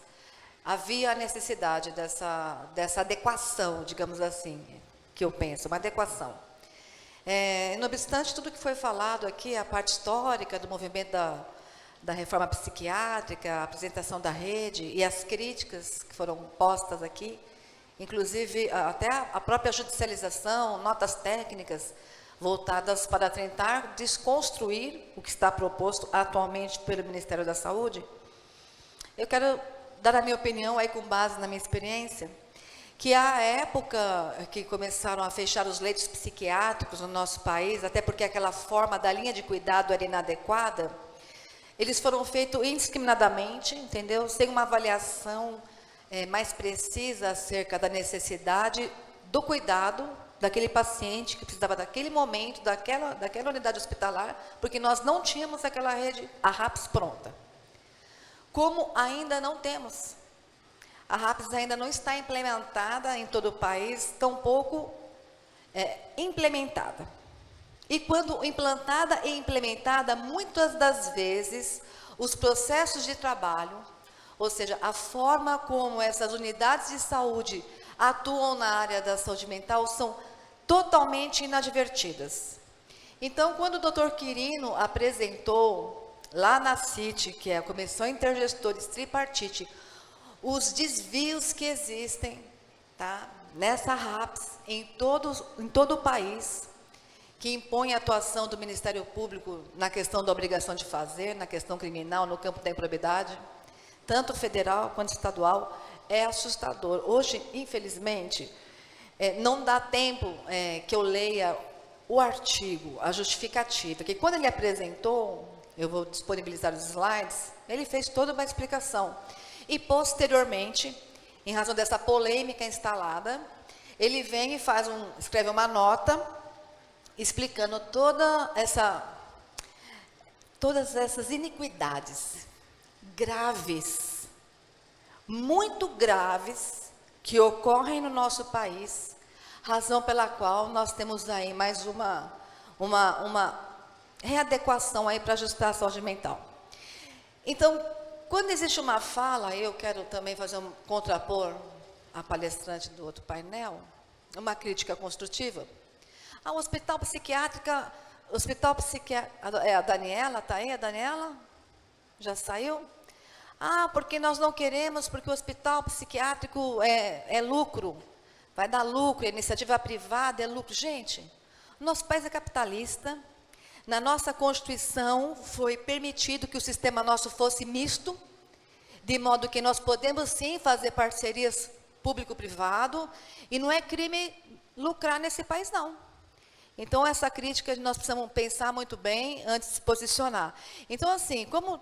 havia a necessidade dessa adequação, digamos assim, que eu penso, uma adequação. Não obstante tudo que foi falado aqui, a parte histórica do movimento da reforma psiquiátrica, a apresentação da rede e as críticas que foram postas aqui, inclusive até a própria judicialização, notas técnicas, voltadas para tentar desconstruir o que está proposto atualmente pelo Ministério da Saúde. Eu quero dar a minha opinião, aí com base na minha experiência, que a época que começaram a fechar os leitos psiquiátricos no nosso país, até porque aquela forma da linha de cuidado era inadequada, eles foram feitos indiscriminadamente, entendeu? Sem uma avaliação mais precisa acerca da necessidade do cuidado daquele paciente que precisava daquele momento, daquela unidade hospitalar, porque nós não tínhamos aquela rede, a RAPS, pronta. Como ainda não temos. A RAPS ainda não está implementada em todo o país, tampouco implementada. E quando implantada e implementada, muitas das vezes, os processos de trabalho, ou seja, a forma como essas unidades de saúde atuam na área da saúde mental são totalmente inadvertidas. Então, quando o Dr. Quirino apresentou lá na CIT, que é a Comissão Intergestores Tripartite, os desvios que existem, tá, nessa RAPS em todo o país, que impõe a atuação do Ministério Público na questão da obrigação de fazer, na questão criminal, no campo da improbidade, tanto federal quanto estadual, é assustador. Hoje, infelizmente, não dá tempo que eu leia o artigo, a justificativa, que quando ele apresentou, eu vou disponibilizar os slides, ele fez toda uma explicação. E, posteriormente, em razão dessa polêmica instalada, ele vem e escreve uma nota explicando todas essas iniquidades graves, muito graves, que ocorrem no nosso país, razão pela qual nós temos aí mais uma readequação aí para ajustar a saúde mental. Então, quando existe uma fala, eu quero também contrapor a palestrante do outro painel, uma crítica construtiva. O hospital psiquiátrico, a Daniela, está aí, a Daniela? Já saiu? Porque nós não queremos, porque o hospital psiquiátrico é lucro, vai dar lucro, a iniciativa privada é lucro. Gente, o nosso país é capitalista, na nossa Constituição foi permitido que o sistema nosso fosse misto, de modo que nós podemos sim fazer parcerias público-privado, e não é crime lucrar nesse país, não. Então, essa crítica nós precisamos pensar muito bem antes de se posicionar. Então, assim, como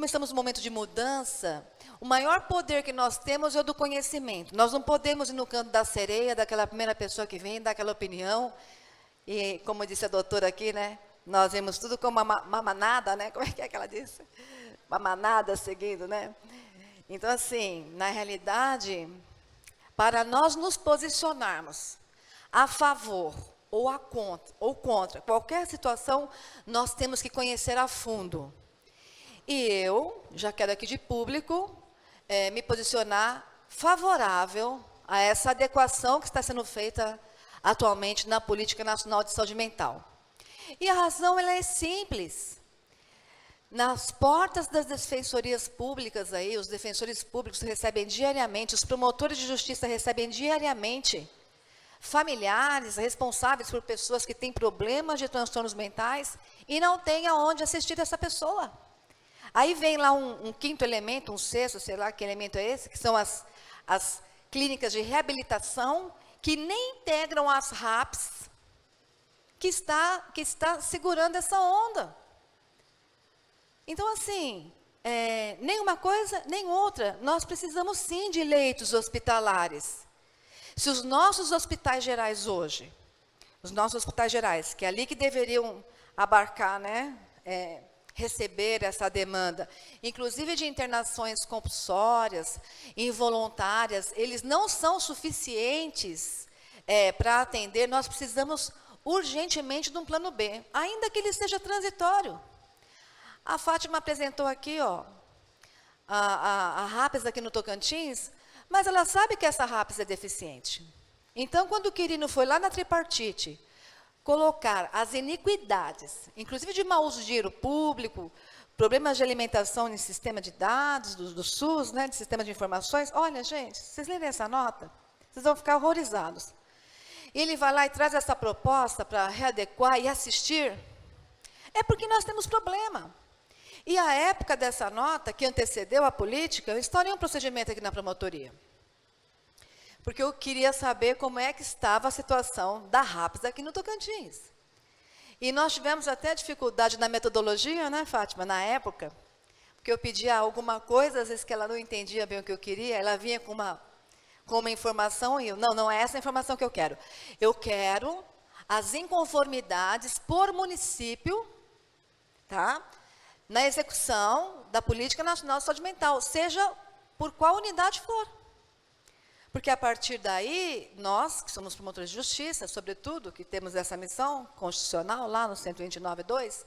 estamos num momento de mudança, o maior poder que nós temos é o do conhecimento. Nós não podemos ir no canto da sereia, daquela primeira pessoa que vem, daquela opinião. E, como disse a doutora aqui, né, nós vemos tudo como uma manada, né? Como é que ela disse? Uma manada seguindo, né? Então, assim, na realidade, para nós nos posicionarmos a favor ou contra qualquer situação, nós temos que conhecer a fundo. E eu, já quero aqui de público, me posicionar favorável a essa adequação que está sendo feita atualmente na Política Nacional de Saúde Mental. E a razão ela é simples. Nas portas das defensorias públicas, aí, os defensores públicos recebem diariamente, os promotores de justiça recebem diariamente familiares responsáveis por pessoas que têm problemas de transtornos mentais e não têm aonde assistir essa pessoa. Aí vem lá um quinto elemento, um sexto, sei lá que elemento é esse, que são as clínicas de reabilitação, que nem integram as RAPs, que está segurando essa onda. Então, assim, nem uma coisa, nem outra. Nós precisamos, sim, de leitos hospitalares. Se os nossos hospitais gerais hoje, que é ali que deveriam abarcar, né, receber essa demanda, inclusive de internações compulsórias, involuntárias, eles não são suficientes para atender, nós precisamos urgentemente de um plano B, ainda que ele seja transitório. A Fátima apresentou aqui, ó, a RAPS aqui no Tocantins, mas ela sabe que essa RAPS é deficiente. Então, quando o Quirino foi lá na tripartite colocar as iniquidades, inclusive de mau uso de dinheiro público, problemas de alimentação em sistema de dados, do SUS, né, de sistema de informações, olha, gente, vocês lerem essa nota, vocês vão ficar horrorizados. E ele vai lá e traz essa proposta para readequar e assistir, é porque nós temos problema. E a época dessa nota, que antecedeu a política, eu instaurei um procedimento aqui na promotoria. Porque eu queria saber como é que estava a situação da RAPS aqui no Tocantins. E nós tivemos até dificuldade na metodologia, né, Fátima, na época, porque eu pedia alguma coisa, às vezes que ela não entendia bem o que eu queria, ela vinha com uma informação e eu, não é essa a informação que eu quero. Eu quero as inconformidades por município, tá? Na execução da Política Nacional de Saúde Mental, seja por qual unidade for. Porque a partir daí, nós, que somos promotores de justiça, sobretudo, que temos essa missão constitucional lá no 129.2,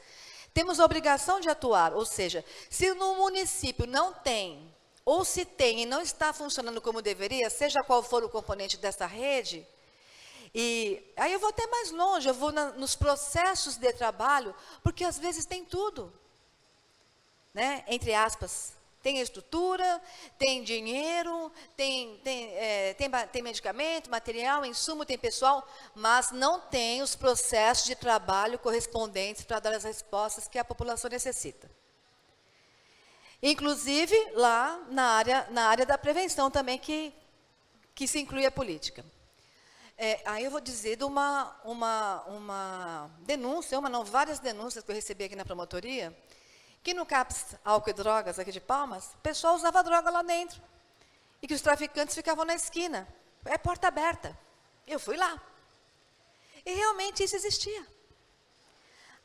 temos a obrigação de atuar. Ou seja, se no município não tem, ou se tem e não está funcionando como deveria, seja qual for o componente dessa rede, e aí eu vou até mais longe, eu vou nos processos de trabalho, porque às vezes tem tudo. Né, entre aspas, tem estrutura, tem dinheiro, tem medicamento, material, insumo, tem pessoal, mas não tem os processos de trabalho correspondentes para dar as respostas que a população necessita. Inclusive, lá na área da prevenção também, que se inclui a política. Aí eu vou dizer de uma denúncia, várias denúncias que eu recebi aqui na promotoria, que no CAPS Álcool e Drogas, aqui de Palmas, o pessoal usava droga lá dentro. E que os traficantes ficavam na esquina. É porta aberta. Eu fui lá. E realmente isso existia.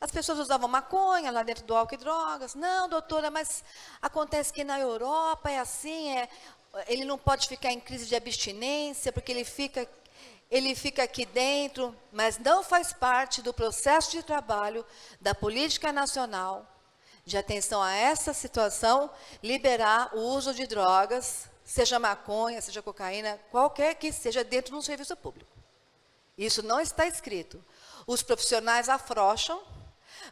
As pessoas usavam maconha lá dentro do álcool e drogas. Não, doutora, mas acontece que na Europa é assim, ele não pode ficar em crise de abstinência, porque ele fica aqui dentro, mas não faz parte do processo de trabalho da política nacional de atenção a essa situação, liberar o uso de drogas, seja maconha, seja cocaína, qualquer que seja dentro de um serviço público. Isso não está escrito. Os profissionais afrouxam,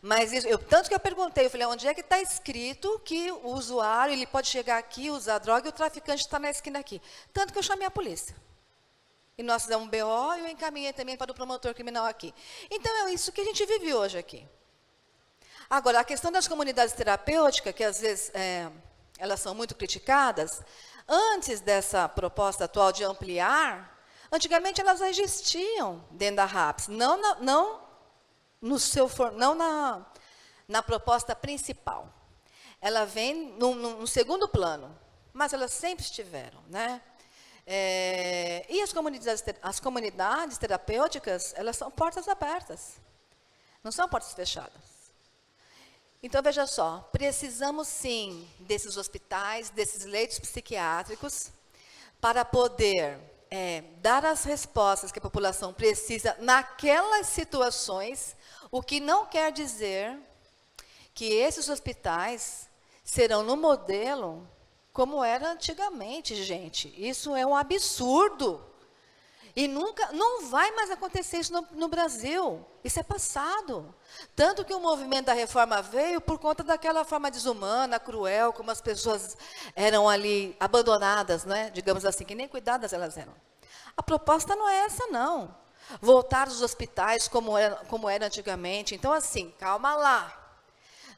mas tanto que eu perguntei, eu falei, onde é que está escrito que o usuário ele pode chegar aqui, usar droga e o traficante está na esquina aqui? Tanto que eu chamei a polícia. E nós fizemos um BO e eu encaminhei também para o promotor criminal aqui. Então, é isso que a gente vive hoje aqui. Agora, a questão das comunidades terapêuticas, que às vezes elas são muito criticadas, antes dessa proposta atual de ampliar, antigamente elas já existiam dentro da RAPS, não na proposta principal. Ela vem no segundo plano, mas elas sempre estiveram, né? E as comunidades terapêuticas, elas são portas abertas, não são portas fechadas. Então, veja só, precisamos sim desses hospitais, desses leitos psiquiátricos, para poder dar as respostas que a população precisa naquelas situações, o que não quer dizer que esses hospitais serão no modelo como era antigamente, gente. Isso é um absurdo. E não vai mais acontecer isso no Brasil. Isso é passado. Tanto que o movimento da reforma veio por conta daquela forma desumana, cruel, como as pessoas eram ali abandonadas, né? Digamos assim, que nem cuidadas elas eram. A proposta não é essa, não. Voltar aos hospitais como era antigamente. Então, assim, calma lá.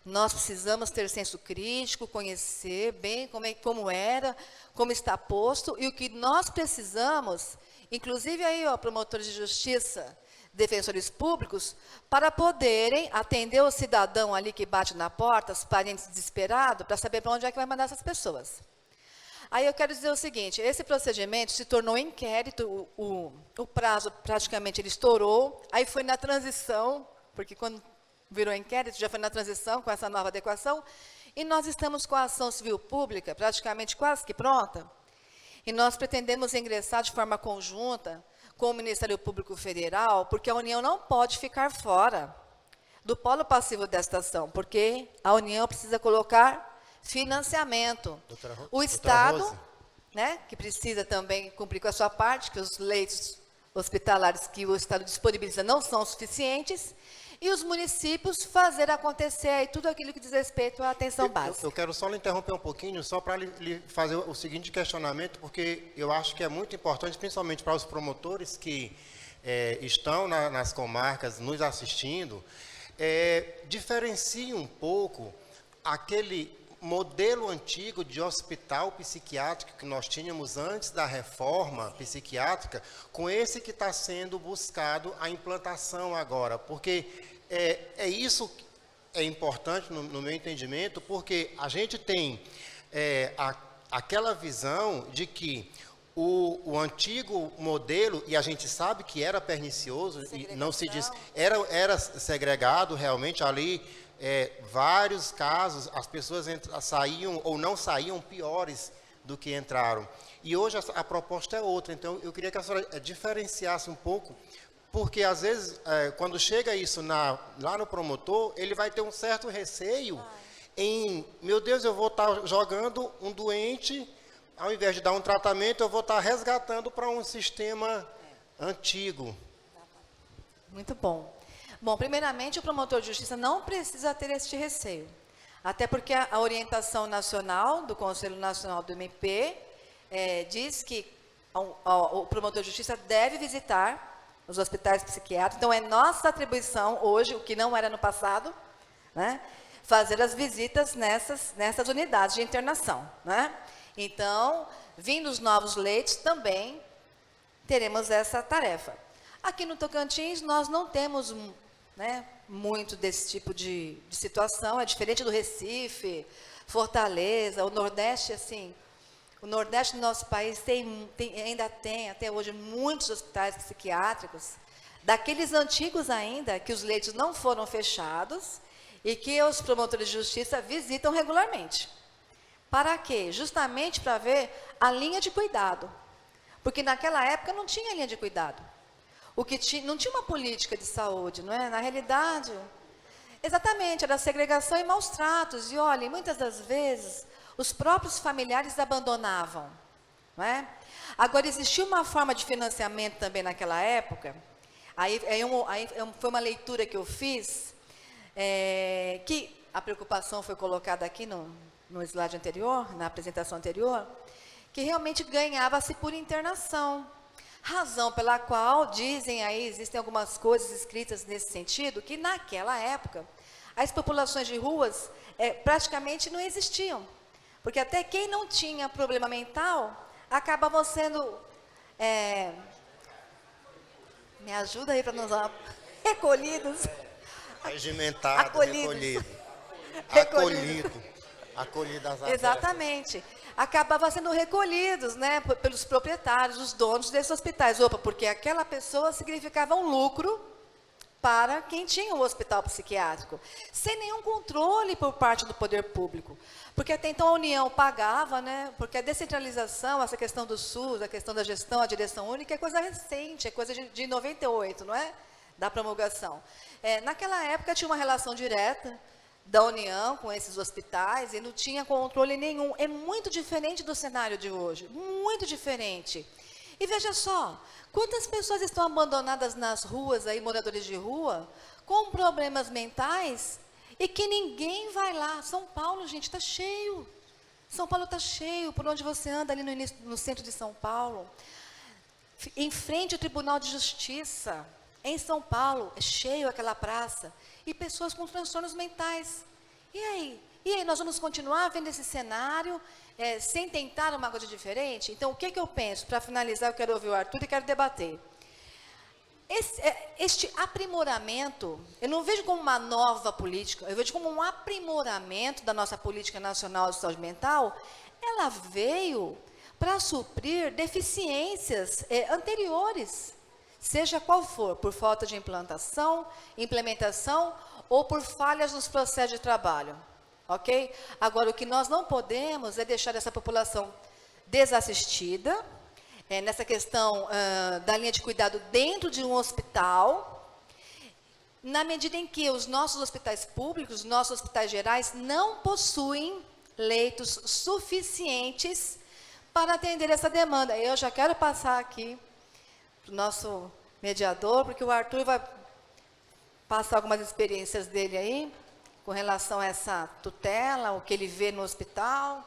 Nós precisamos ter senso crítico, conhecer bem como era, como está posto, e o que nós precisamos, inclusive aí, ó, promotores de justiça, defensores públicos, para poderem atender o cidadão ali que bate na porta, os parentes desesperados, para saber para onde é que vai mandar essas pessoas. Aí eu quero dizer o seguinte, esse procedimento se tornou inquérito, o prazo praticamente ele estourou, aí foi na transição, porque quando virou inquérito, já foi na transição com essa nova adequação, e nós estamos com a ação civil pública praticamente quase que pronta, e nós pretendemos ingressar de forma conjunta com o Ministério Público Federal, porque a União não pode ficar fora do polo passivo desta ação, porque a União precisa colocar financiamento. O Estado, né, que precisa também cumprir com a sua parte, que os leitos hospitalares que o Estado disponibiliza não são suficientes, e os municípios fazer acontecer aí tudo aquilo que diz respeito à atenção básica. Eu quero só lhe interromper um pouquinho, só para lhe fazer o seguinte questionamento, porque eu acho que é muito importante, principalmente para os promotores que estão nas comarcas nos assistindo, diferencie um pouco aquele modelo antigo de hospital psiquiátrico que nós tínhamos antes da reforma psiquiátrica, com esse que está sendo buscado a implantação agora, porque isso é importante no meu entendimento, porque a gente tem aquela visão de que o antigo modelo, e a gente sabe que era pernicioso, e não se diz, era segregado realmente ali, vários casos, as pessoas saíam ou não saíam piores do que entraram. E hoje a proposta é outra, então eu queria que a senhora diferenciasse um pouco, porque às vezes, quando chega isso lá no promotor, ele vai ter um certo receio em, meu Deus, eu vou estar jogando um doente, ao invés de dar um tratamento, eu vou estar resgatando para um sistema antigo. Muito bom. Bom, primeiramente, o promotor de justiça não precisa ter este receio, até porque a orientação nacional do Conselho Nacional do MP diz que o promotor de justiça deve visitar os hospitais psiquiátricos, então é nossa atribuição hoje, o que não era no passado, né, fazer as visitas nessas unidades de internação, né? Então, vindo os novos leitos, também teremos essa tarefa. Aqui no Tocantins, nós não temos muito desse tipo de situação, é diferente do Recife, Fortaleza, o Nordeste, assim, o Nordeste do nosso país ainda tem, até hoje, muitos hospitais psiquiátricos, daqueles antigos ainda, que os leitos não foram fechados e que os promotores de justiça visitam regularmente. Para quê? Justamente para ver a linha de cuidado. Porque naquela época não tinha linha de cuidado. Não tinha uma política de saúde, não é? Na realidade, exatamente, era segregação e maus tratos. E olha, muitas das vezes, os próprios familiares abandonavam, não é? Agora, existia uma forma de financiamento também naquela época, foi uma leitura que eu fiz, que a preocupação foi colocada aqui no slide anterior, na apresentação anterior, que realmente ganhava-se por internação. Razão pela qual, dizem aí, existem algumas coisas escritas nesse sentido, que naquela época, as populações de ruas praticamente não existiam. Porque até quem não tinha problema mental, acabavam sendo, me ajuda aí para nos recolhidos. Regimentado, acolhidos. Acolhido às Exatamente. Acabavam sendo recolhidos, né, pelos proprietários, os donos desses hospitais. Porque aquela pessoa significava um lucro para quem tinha um hospital psiquiátrico, sem nenhum controle por parte do poder público. Porque até então a União pagava, né? Porque a descentralização, essa questão do SUS, a questão da gestão, a direção única, é coisa recente, é coisa de 98, não é? Da promulgação. Naquela época tinha uma relação direta da União com esses hospitais e não tinha controle nenhum. É muito diferente do cenário de hoje, muito diferente. E veja só, quantas pessoas estão abandonadas nas ruas, aí, moradores de rua, com problemas mentais, e que ninguém vai lá. São Paulo, gente, está cheio. São Paulo está cheio, por onde você anda ali no centro de São Paulo. Em frente ao Tribunal de Justiça, em São Paulo, é cheio aquela praça. E pessoas com transtornos mentais. E aí? E aí, nós vamos continuar vendo esse cenário, sem tentar uma coisa diferente? Então, o que eu penso? Para finalizar, eu quero ouvir o Arthur e quero debater. Este aprimoramento, eu não vejo como uma nova política, eu vejo como um aprimoramento da nossa política nacional de saúde mental. Ela veio para suprir deficiências anteriores, seja qual for, por falta de implementação ou por falhas nos processos de trabalho. Ok? Agora, o que nós não podemos é deixar essa população desassistida, nessa questão da linha de cuidado dentro de um hospital, na medida em que os nossos hospitais públicos, os nossos hospitais gerais, não possuem leitos suficientes para atender essa demanda. Eu já quero passar aqui para o nosso mediador, porque o Arthur vai passar algumas experiências dele aí, com relação a essa tutela, o que ele vê no hospital.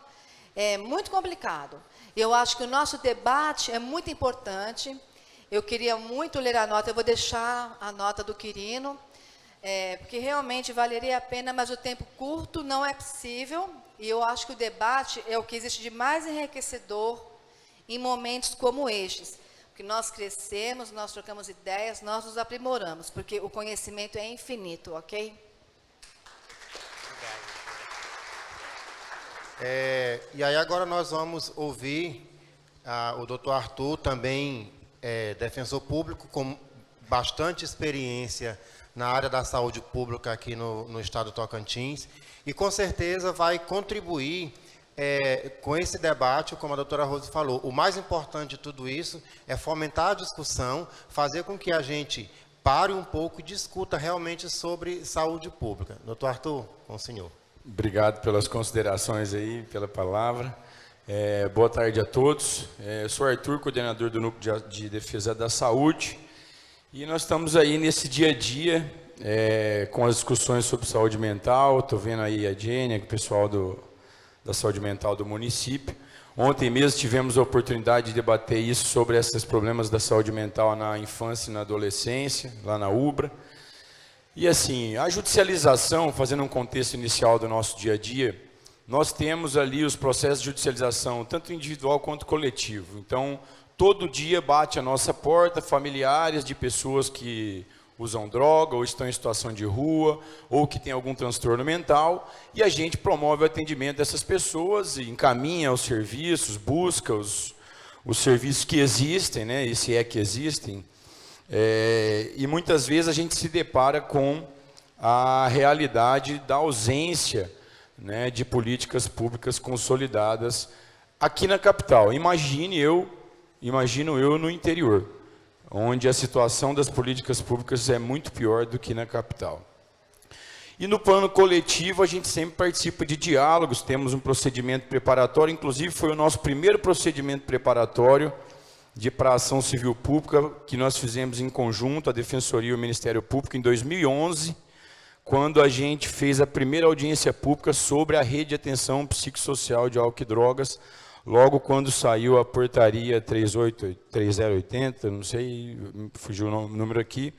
É muito complicado. Eu acho que o nosso debate é muito importante. Eu queria muito ler a nota, eu vou deixar a nota do Quirino, porque realmente valeria a pena, mas o tempo curto não é possível, e eu acho que o debate é o que existe de mais enriquecedor em momentos como estes, porque nós crescemos, nós trocamos ideias, nós nos aprimoramos, porque o conhecimento é infinito, ok? E aí agora nós vamos ouvir o doutor Arthur, também defensor público com bastante experiência na área da saúde pública aqui no estado do Tocantins, e com certeza vai contribuir com esse debate, como a doutora Rose falou. O mais importante de tudo isso é fomentar a discussão, fazer com que a gente pare um pouco e discuta realmente sobre saúde pública. Doutor Arthur, com o senhor. Obrigado pelas considerações aí, pela palavra. Boa tarde a todos. Eu sou Arthur, coordenador do Núcleo de Defesa da Saúde, e nós estamos aí nesse dia a dia com as discussões sobre saúde mental. Estou vendo aí a Jenny, o pessoal da saúde mental do município. Ontem mesmo tivemos a oportunidade de debater isso, sobre esses problemas da saúde mental na infância e na adolescência, lá na UBRA. E assim, a judicialização, fazendo um contexto inicial do nosso dia a dia, nós temos ali os processos de judicialização, tanto individual quanto coletivo. Então, todo dia bate a nossa porta familiares de pessoas que usam droga, ou estão em situação de rua, ou que têm algum transtorno mental, e a gente promove o atendimento dessas pessoas, e encaminha os serviços, busca os serviços que existem, né, e se é que existem. E muitas vezes a gente se depara com a realidade da ausência, né, de políticas públicas consolidadas aqui na capital. Imagino eu no interior, onde a situação das políticas públicas é muito pior do que na capital. E no plano coletivo a gente sempre participa de diálogos, temos um procedimento preparatório, inclusive foi o nosso primeiro procedimento preparatório para a ação civil pública, que nós fizemos em conjunto, a Defensoria e o Ministério Público, em 2011, quando a gente fez a primeira audiência pública sobre a rede de atenção psicossocial de álcool e drogas, logo quando saiu a portaria 3080, não sei, fugiu o número aqui.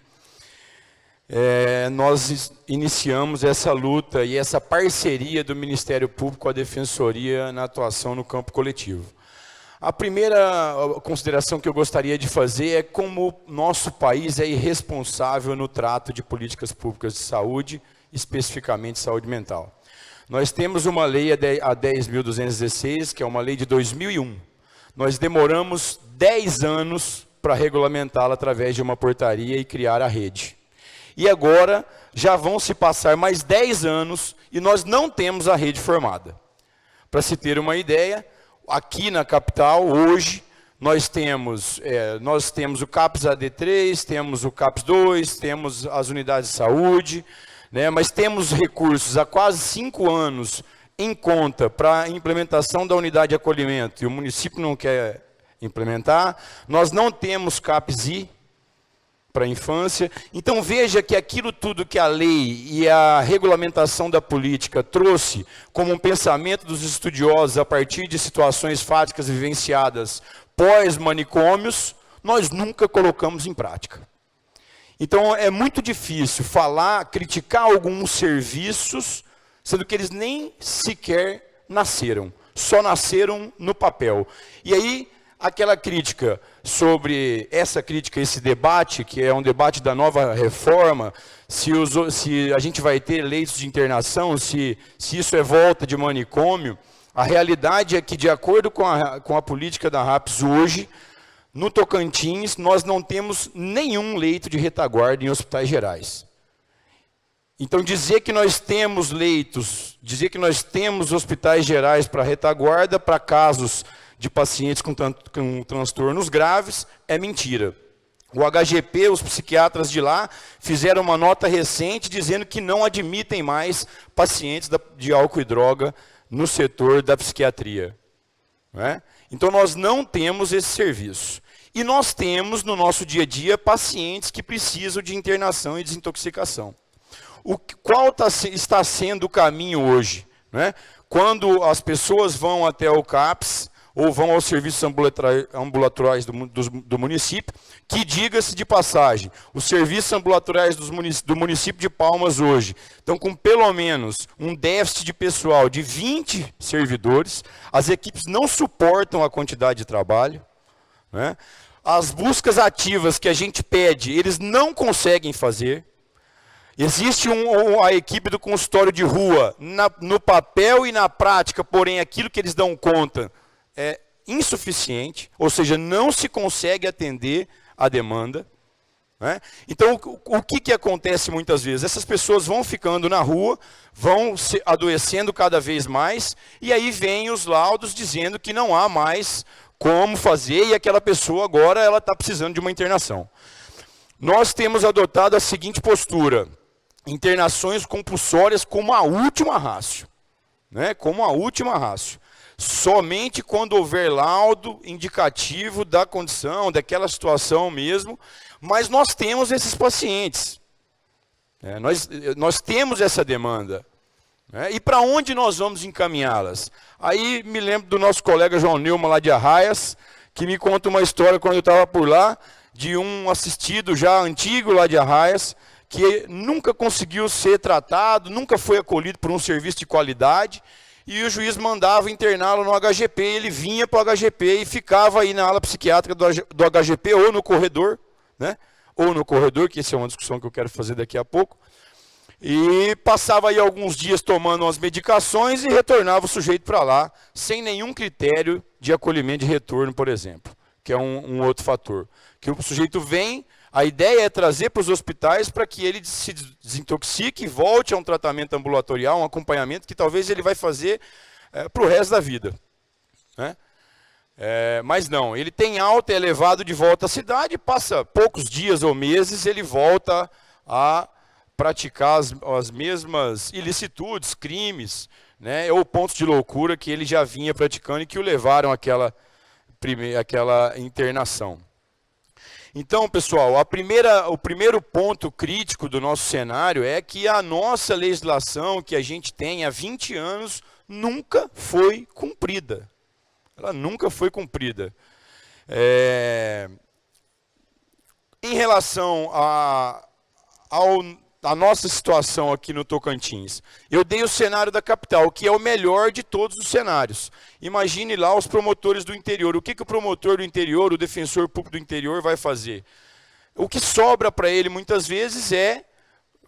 Nós iniciamos essa luta e essa parceria do Ministério Público com a Defensoria na atuação no campo coletivo. A primeira consideração que eu gostaria de fazer é como o nosso país é irresponsável no trato de políticas públicas de saúde, especificamente saúde mental. Nós temos uma lei, a 10.216, que é uma lei de 2001. Nós demoramos 10 anos para regulamentá-la através de uma portaria e criar a rede. e agora já vão se passar mais 10 anos e nós não temos a rede formada. Para se ter uma ideia, aqui na capital, hoje, nós temos o CAPS AD3, temos o CAPS 2, temos as unidades de saúde, né, mas temos recursos há quase 5 anos em conta para a implementação da unidade de acolhimento, e o município não quer implementar. Nós não temos CAPS-I para a infância. Então veja que aquilo tudo que a lei e a regulamentação da política trouxe como um pensamento dos estudiosos a partir de situações fáticas vivenciadas pós-manicômios, nós nunca colocamos em prática. Então é muito difícil criticar alguns serviços, sendo que eles nem sequer nasceram, só nasceram no papel. E aí, aquela crítica sobre esse debate, que é um debate da nova reforma, se a gente vai ter leitos de internação, se isso é volta de manicômio, a realidade é que, de acordo com a política da RAPS hoje, no Tocantins, nós não temos nenhum leito de retaguarda em hospitais gerais. Então, dizer que nós temos leitos, dizer que nós temos hospitais gerais para retaguarda, para casos de pacientes com transtornos graves, é mentira. O HGP, os psiquiatras de lá, fizeram uma nota recente dizendo que não admitem mais pacientes de álcool e droga no setor da psiquiatria. Né? Então, nós não temos esse serviço. E nós temos, no nosso dia a dia, pacientes que precisam de internação e desintoxicação. Qual está sendo o caminho hoje? Né? Quando as pessoas vão até o CAPS, ou vão aos serviços ambulatoriais do município, que, diga-se de passagem, os serviços ambulatoriais do município de Palmas hoje estão com pelo menos um déficit de pessoal de 20 servidores, as equipes não suportam a quantidade de trabalho, né? As buscas ativas que a gente pede, eles não conseguem fazer. Existe a equipe do consultório de rua, no papel e na prática, porém aquilo que eles dão conta é insuficiente, ou seja, não se consegue atender a demanda. Né? Então, o que acontece muitas vezes? Essas pessoas vão ficando na rua, vão se adoecendo cada vez mais, e aí vem os laudos dizendo que não há mais como fazer, e aquela pessoa agora ela está precisando de uma internação. Nós temos adotado a seguinte postura: internações compulsórias como a última rácio. Né? Como a última rácio. Somente quando houver laudo indicativo da condição, daquela situação mesmo, mas nós temos esses pacientes. Nós temos essa demanda. E para onde nós vamos encaminhá-las? Aí me lembro do nosso colega João Neumann, lá de Arraias, que me conta uma história quando eu estava por lá, de um assistido já antigo lá de Arraias, que nunca conseguiu ser tratado, nunca foi acolhido por um serviço de qualidade, e o juiz mandava interná-lo no HGP, ele vinha para o HGP e ficava aí na ala psiquiátrica do HGP, ou no corredor, né? Ou no corredor, que essa é uma discussão que eu quero fazer daqui a pouco, e passava aí alguns dias tomando umas medicações e retornava o sujeito para lá, sem nenhum critério de acolhimento de retorno, por exemplo, que é um outro fator. Que o sujeito vem, a ideia é trazer para os hospitais para que ele se desintoxique, volte a um tratamento ambulatorial, um acompanhamento que talvez ele vai fazer para o resto da vida. Né? Mas não, ele tem alta, é levado de volta à cidade, passa poucos dias ou meses, ele volta a praticar as mesmas ilicitudes, crimes, né, ou pontos de loucura que ele já vinha praticando e que o levaram àquela internação. Então, pessoal, o primeiro ponto crítico do nosso cenário é que a nossa legislação que a gente tem há 20 anos nunca foi cumprida. Ela nunca foi cumprida. Em relação à nossa situação aqui no Tocantins, eu dei o cenário da capital, que é o melhor de todos os cenários. Imagine lá os promotores do interior. O que o promotor do interior, o defensor público do interior vai fazer? O que sobra para ele muitas vezes é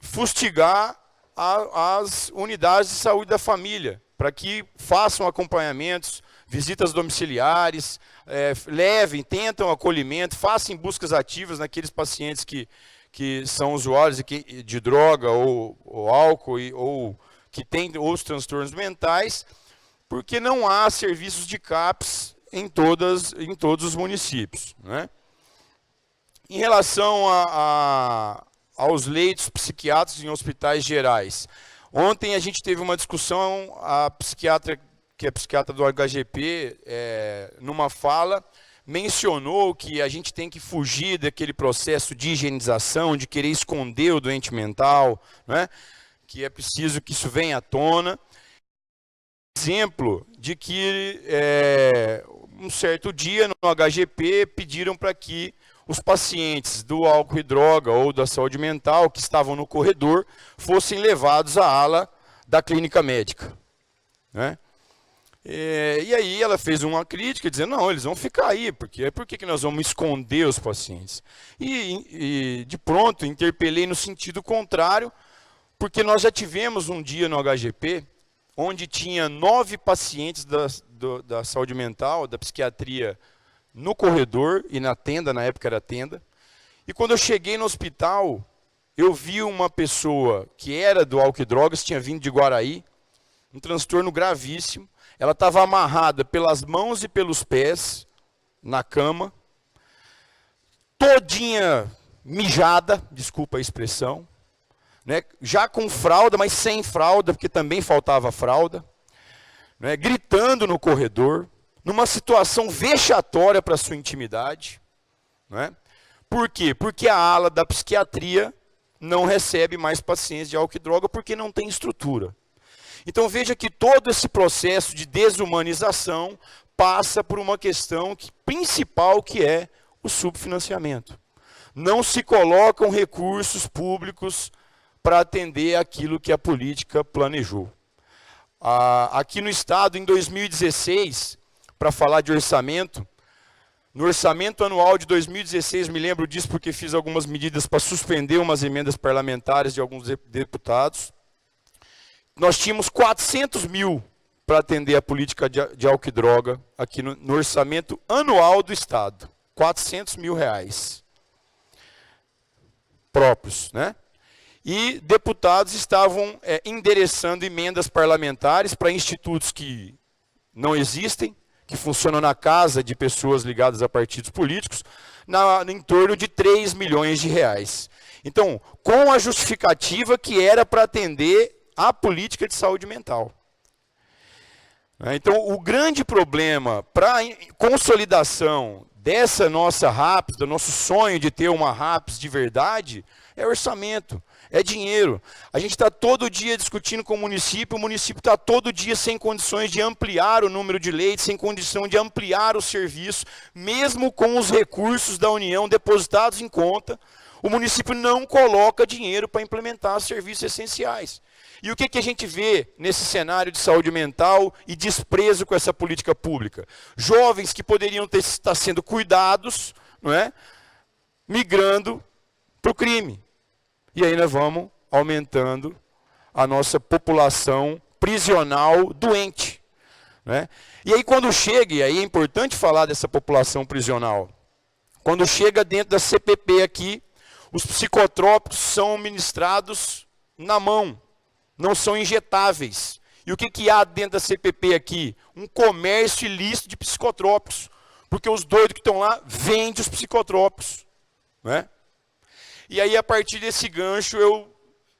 fustigar as unidades de saúde da família, para que façam acompanhamentos, visitas domiciliares, tentam acolhimento, façam buscas ativas naqueles pacientes que que são usuários de droga ou álcool ou que têm outros transtornos mentais, porque não há serviços de CAPS em todos os municípios, né? Em relação aos leitos psiquiátricos em hospitais gerais, ontem a gente teve uma discussão, a psiquiatra, que é psiquiatra do HGP, numa fala, mencionou que a gente tem que fugir daquele processo de higienização, de querer esconder o doente mental, né? Que é preciso que isso venha à tona. Exemplo de que um certo dia no HGP pediram para que os pacientes do álcool e droga ou da saúde mental que estavam no corredor fossem levados à ala da clínica médica, né? E aí ela fez uma crítica dizendo, não, eles vão ficar aí, por que nós vamos esconder os pacientes? E de pronto interpelei no sentido contrário, porque nós já tivemos um dia no HGP, onde tinha 9 pacientes da saúde mental, da psiquiatria, no corredor e na tenda, na época era tenda. E quando eu cheguei no hospital, eu vi uma pessoa que era do álcool e drogas, tinha vindo de Guaraí, um transtorno gravíssimo. Ela estava amarrada pelas mãos e pelos pés na cama, todinha mijada, desculpa a expressão, né? Já com fralda, mas sem fralda, porque também faltava fralda, né? Gritando no corredor, numa situação vexatória para a sua intimidade, né? Por quê? Porque a ala da psiquiatria não recebe mais pacientes de álcool e droga porque não tem estrutura. Então veja que todo esse processo de desumanização passa por uma questão principal, que é o subfinanciamento. Não se colocam recursos públicos para atender aquilo que a política planejou. Aqui no Estado, em 2016, para falar de orçamento, no orçamento anual de 2016, me lembro disso porque fiz algumas medidas para suspender umas emendas parlamentares de alguns deputados, nós tínhamos 400 mil para atender a política de álcool e droga aqui no orçamento anual do Estado. 400 mil reais próprios, né? E deputados estavam endereçando emendas parlamentares para institutos que não existem, que funcionam na casa de pessoas ligadas a partidos políticos, em torno de 3 milhões de reais. Então, com a justificativa que era para atender a política de saúde mental. Então, o grande problema para a consolidação dessa nossa RAPS, do nosso sonho de ter uma RAPS de verdade, é orçamento, é dinheiro. A gente está todo dia discutindo com o município está todo dia sem condições de ampliar o número de leitos, sem condição de ampliar o serviço, mesmo com os recursos da União depositados em conta, o município não coloca dinheiro para implementar os serviços essenciais. E o que a gente vê nesse cenário de saúde mental e desprezo com essa política pública? Jovens que poderiam estar sendo cuidados, não é? Migrando para o crime. E aí nós vamos aumentando a nossa população prisional doente, né? E aí quando chega, e aí é importante falar dessa população prisional, quando chega dentro da CPP aqui, os psicotrópicos são ministrados na mão, não são injetáveis. E o que há dentro da CPP aqui? Um comércio ilícito de psicotrópicos, porque os doidos que estão lá vendem os psicotrópicos, né? E aí, a partir desse gancho,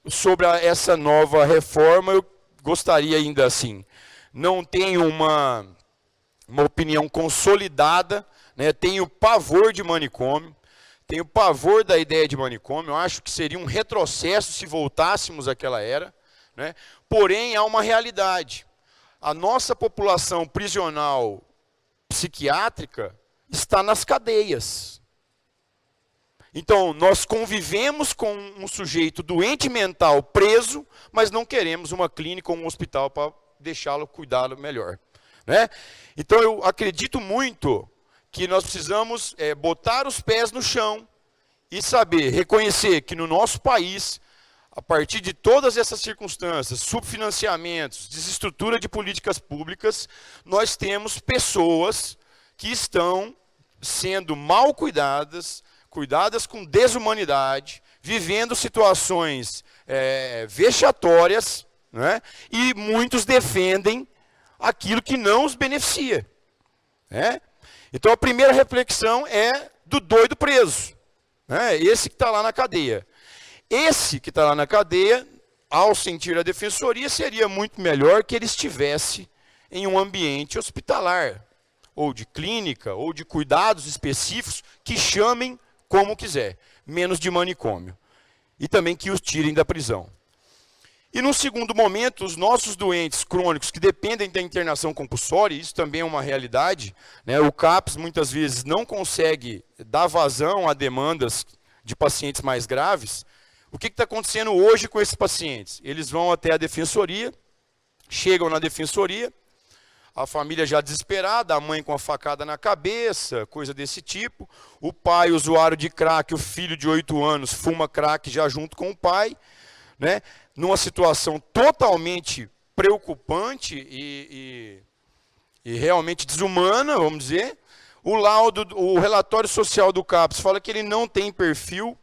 sobre essa nova reforma, eu gostaria ainda assim, não tenho uma opinião consolidada, né? Tenho pavor de manicômio, tenho pavor da ideia de manicômio, eu acho que seria um retrocesso se voltássemos àquela era, né? Porém, há uma realidade. A nossa população prisional psiquiátrica está nas cadeias. Então, nós convivemos com um sujeito doente mental preso, mas não queremos uma clínica ou um hospital para deixá-lo, cuidá-lo melhor, né? Então, eu acredito muito que nós precisamos botar os pés no chão e saber, reconhecer que no nosso país, a partir de todas essas circunstâncias, subfinanciamentos, desestrutura de políticas públicas, nós temos pessoas que estão sendo mal cuidadas com desumanidade, vivendo situações vexatórias, né? E muitos defendem aquilo que não os beneficia, né? Então a primeira reflexão é do doido preso, né? Esse que está lá na cadeia. Esse que está lá na cadeia, ao sentir a defensoria, seria muito melhor que ele estivesse em um ambiente hospitalar, ou de clínica, ou de cuidados específicos, que chamem como quiser, menos de manicômio. E também que os tirem da prisão. E num segundo momento, os nossos doentes crônicos que dependem da internação compulsória, isso também é uma realidade, né? O CAPS muitas vezes não consegue dar vazão a demandas de pacientes mais graves. O que está acontecendo hoje com esses pacientes? Eles vão até a defensoria, chegam na defensoria, a família já desesperada, a mãe com a facada na cabeça, coisa desse tipo. O pai, usuário de crack, o filho de 8 anos, fuma crack já junto com o pai, né? Numa situação totalmente preocupante e realmente desumana, vamos dizer. O relatório social do CAPS fala que ele não tem perfil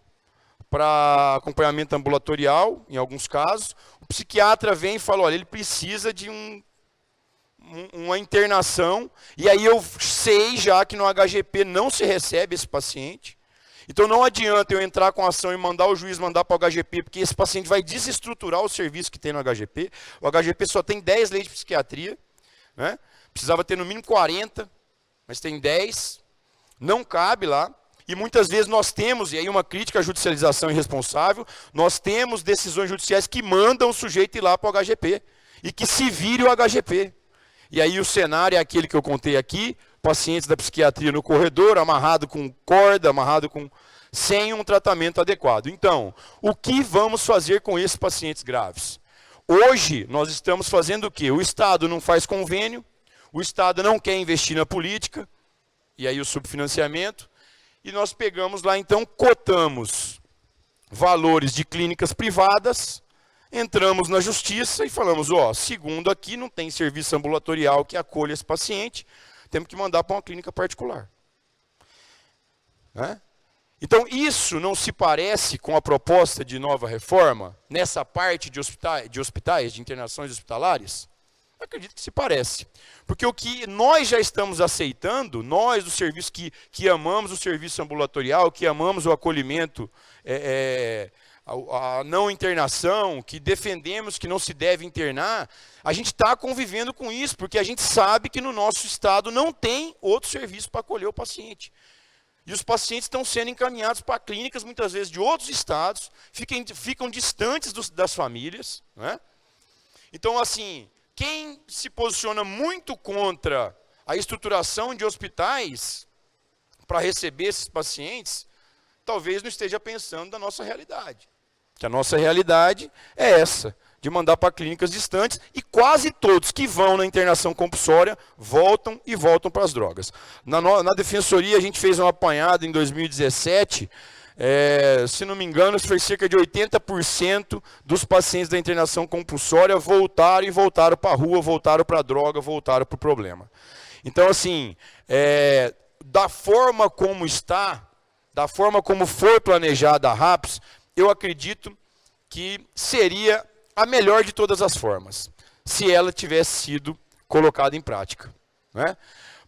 para acompanhamento ambulatorial, em alguns casos. O psiquiatra vem e fala, olha, ele precisa de uma internação, e aí eu sei já que no HGP não se recebe esse paciente. Então não adianta eu entrar com a ação e mandar o juiz mandar para o HGP, porque esse paciente vai desestruturar o serviço que tem no HGP. O HGP só tem 10 leis de psiquiatria, né? Precisava ter no mínimo 40, mas tem 10, não cabe lá. E muitas vezes nós temos, e aí uma crítica à judicialização irresponsável, nós temos decisões judiciais que mandam o sujeito ir lá para o HGP, e que se vire o HGP. E aí o cenário é aquele que eu contei aqui, pacientes da psiquiatria no corredor, amarrado com corda, sem um tratamento adequado. Então, o que vamos fazer com esses pacientes graves? Hoje, nós estamos fazendo o quê? O Estado não faz convênio, o Estado não quer investir na política, e aí o subfinanciamento, e nós pegamos lá, então, cotamos valores de clínicas privadas, entramos na justiça e falamos, ó, segundo aqui, não tem serviço ambulatorial que acolha esse paciente, temos que mandar para uma clínica particular. Né? Então, isso não se parece com a proposta de nova reforma, nessa parte de hospitais, de internações hospitalares? Eu acredito que se parece. Porque o que nós já estamos aceitando, nós do serviço que amamos o serviço ambulatorial, que amamos o acolhimento, a não internação, que defendemos que não se deve internar, a gente está convivendo com isso, porque a gente sabe que no nosso estado não tem outro serviço para acolher o paciente. E os pacientes estão sendo encaminhados para clínicas, muitas vezes, de outros estados, ficam distantes das famílias. Né? Então, assim, quem se posiciona muito contra a estruturação de hospitais para receber esses pacientes, talvez não esteja pensando da nossa realidade. Que a nossa realidade é essa, de mandar para clínicas distantes, e quase todos que vão na internação compulsória voltam para as drogas. Na defensoria, a gente fez um apanhado em 2017, se não me engano, foi cerca de 80% dos pacientes da internação compulsória voltaram para a rua, voltaram para a droga, voltaram para o problema. Então, assim, da forma como está, da forma como foi planejada a RAPS, eu acredito que seria a melhor de todas as formas, se ela tivesse sido colocada em prática. Né?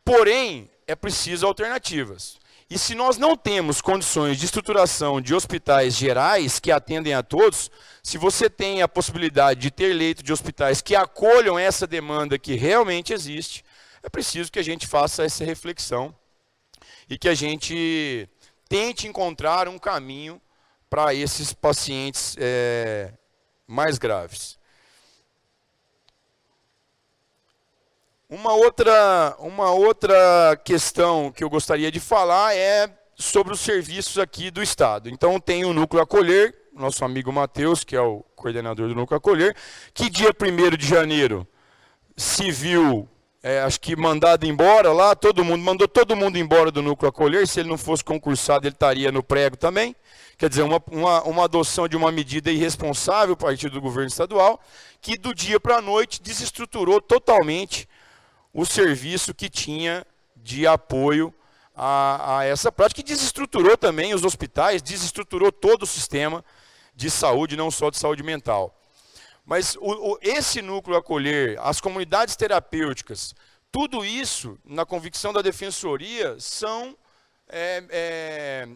Porém, é preciso alternativas. E se nós não temos condições de estruturação de hospitais gerais que atendem a todos, se você tem a possibilidade de ter leito de hospitais que acolham essa demanda que realmente existe, é preciso que a gente faça essa reflexão e que a gente tente encontrar um caminho para esses pacientes mais graves. Uma outra questão que eu gostaria de falar é sobre os serviços aqui do Estado. Então, tem o Núcleo Acolher, nosso amigo Matheus, que é o coordenador do Núcleo Acolher, que dia 1º de janeiro se viu, acho que mandado embora lá, mandou todo mundo embora do Núcleo Acolher. Se ele não fosse concursado, ele estaria no prego também. Quer dizer, uma adoção de uma medida irresponsável a partir do governo estadual, que do dia para a noite desestruturou totalmente o serviço que tinha de apoio a essa prática, que desestruturou também os hospitais, desestruturou todo o sistema de saúde, não só de saúde mental. Mas esse núcleo acolher, as comunidades terapêuticas, tudo isso, na convicção da Defensoria, são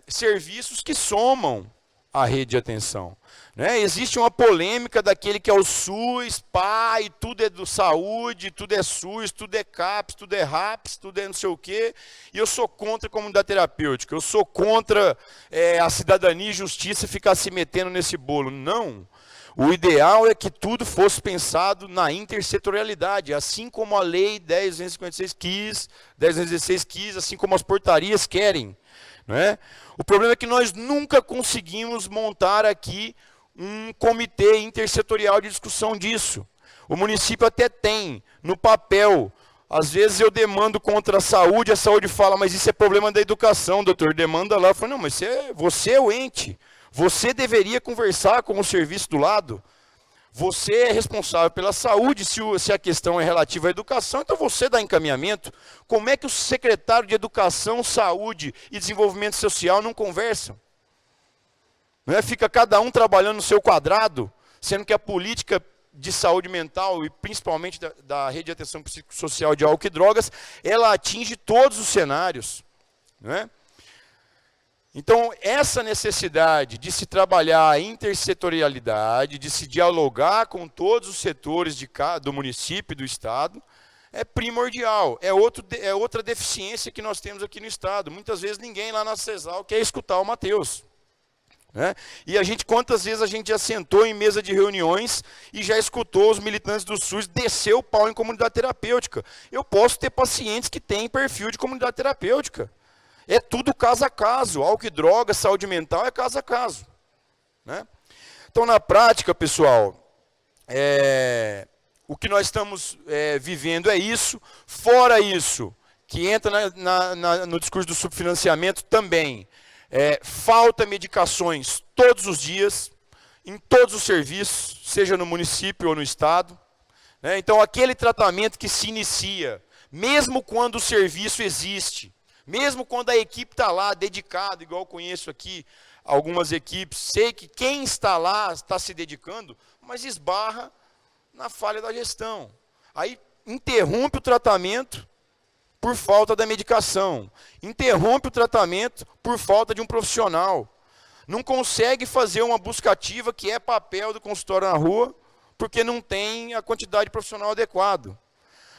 serviços que somam a rede de atenção. Né? Existe uma polêmica daquele que é o SUS, e tudo é do saúde, tudo é SUS, tudo é CAPS, tudo é RAPS, tudo é não sei o quê, e eu sou contra a comunidade terapêutica, eu sou contra a cidadania e justiça ficar se metendo nesse bolo. Não. O ideal é que tudo fosse pensado na intersetorialidade, assim como a Lei 10.216 quis, assim como as portarias querem. Não é? O problema é que nós nunca conseguimos montar aqui um comitê intersetorial de discussão disso. O município até tem, no papel, às vezes eu demando contra a saúde fala, mas isso é problema da educação, doutor, demanda lá. Eu falo, não, mas você é o ente. Você deveria conversar com o serviço do lado. Você é responsável pela saúde, se a questão é relativa à educação, então você dá encaminhamento. Como é que o secretário de Educação, Saúde e Desenvolvimento Social não conversam? Não é? Fica cada um trabalhando no seu quadrado, sendo que a política de saúde mental, e principalmente da rede de atenção psicossocial de álcool e drogas, ela atinge todos os cenários. Não é? Então, essa necessidade de se trabalhar a intersetorialidade, de se dialogar com todos os setores do município e do Estado, é primordial. É outra deficiência que nós temos aqui no Estado. Muitas vezes ninguém lá na CESAL quer escutar o Matheus. Né? E quantas vezes a gente já sentou em mesa de reuniões e já escutou os militantes do SUS descer o pau em comunidade terapêutica. Eu posso ter pacientes que têm perfil de comunidade terapêutica. É tudo caso a caso. Álcool e droga, saúde mental é caso a caso. Né? Então, na prática, pessoal, o que nós estamos vivendo é isso. Fora isso, que entra no discurso do subfinanciamento também, falta medicações todos os dias, em todos os serviços, seja no município ou no Estado. Né? Então, aquele tratamento que se inicia, mesmo quando o serviço existe, mesmo quando a equipe está lá dedicada, igual eu conheço aqui algumas equipes, sei que quem está lá está se dedicando, mas esbarra na falha da gestão. Aí interrompe o tratamento por falta da medicação, interrompe o tratamento por falta de um profissional. Não consegue fazer uma busca ativa, que é papel do consultório na rua, porque não tem a quantidade de profissional adequado.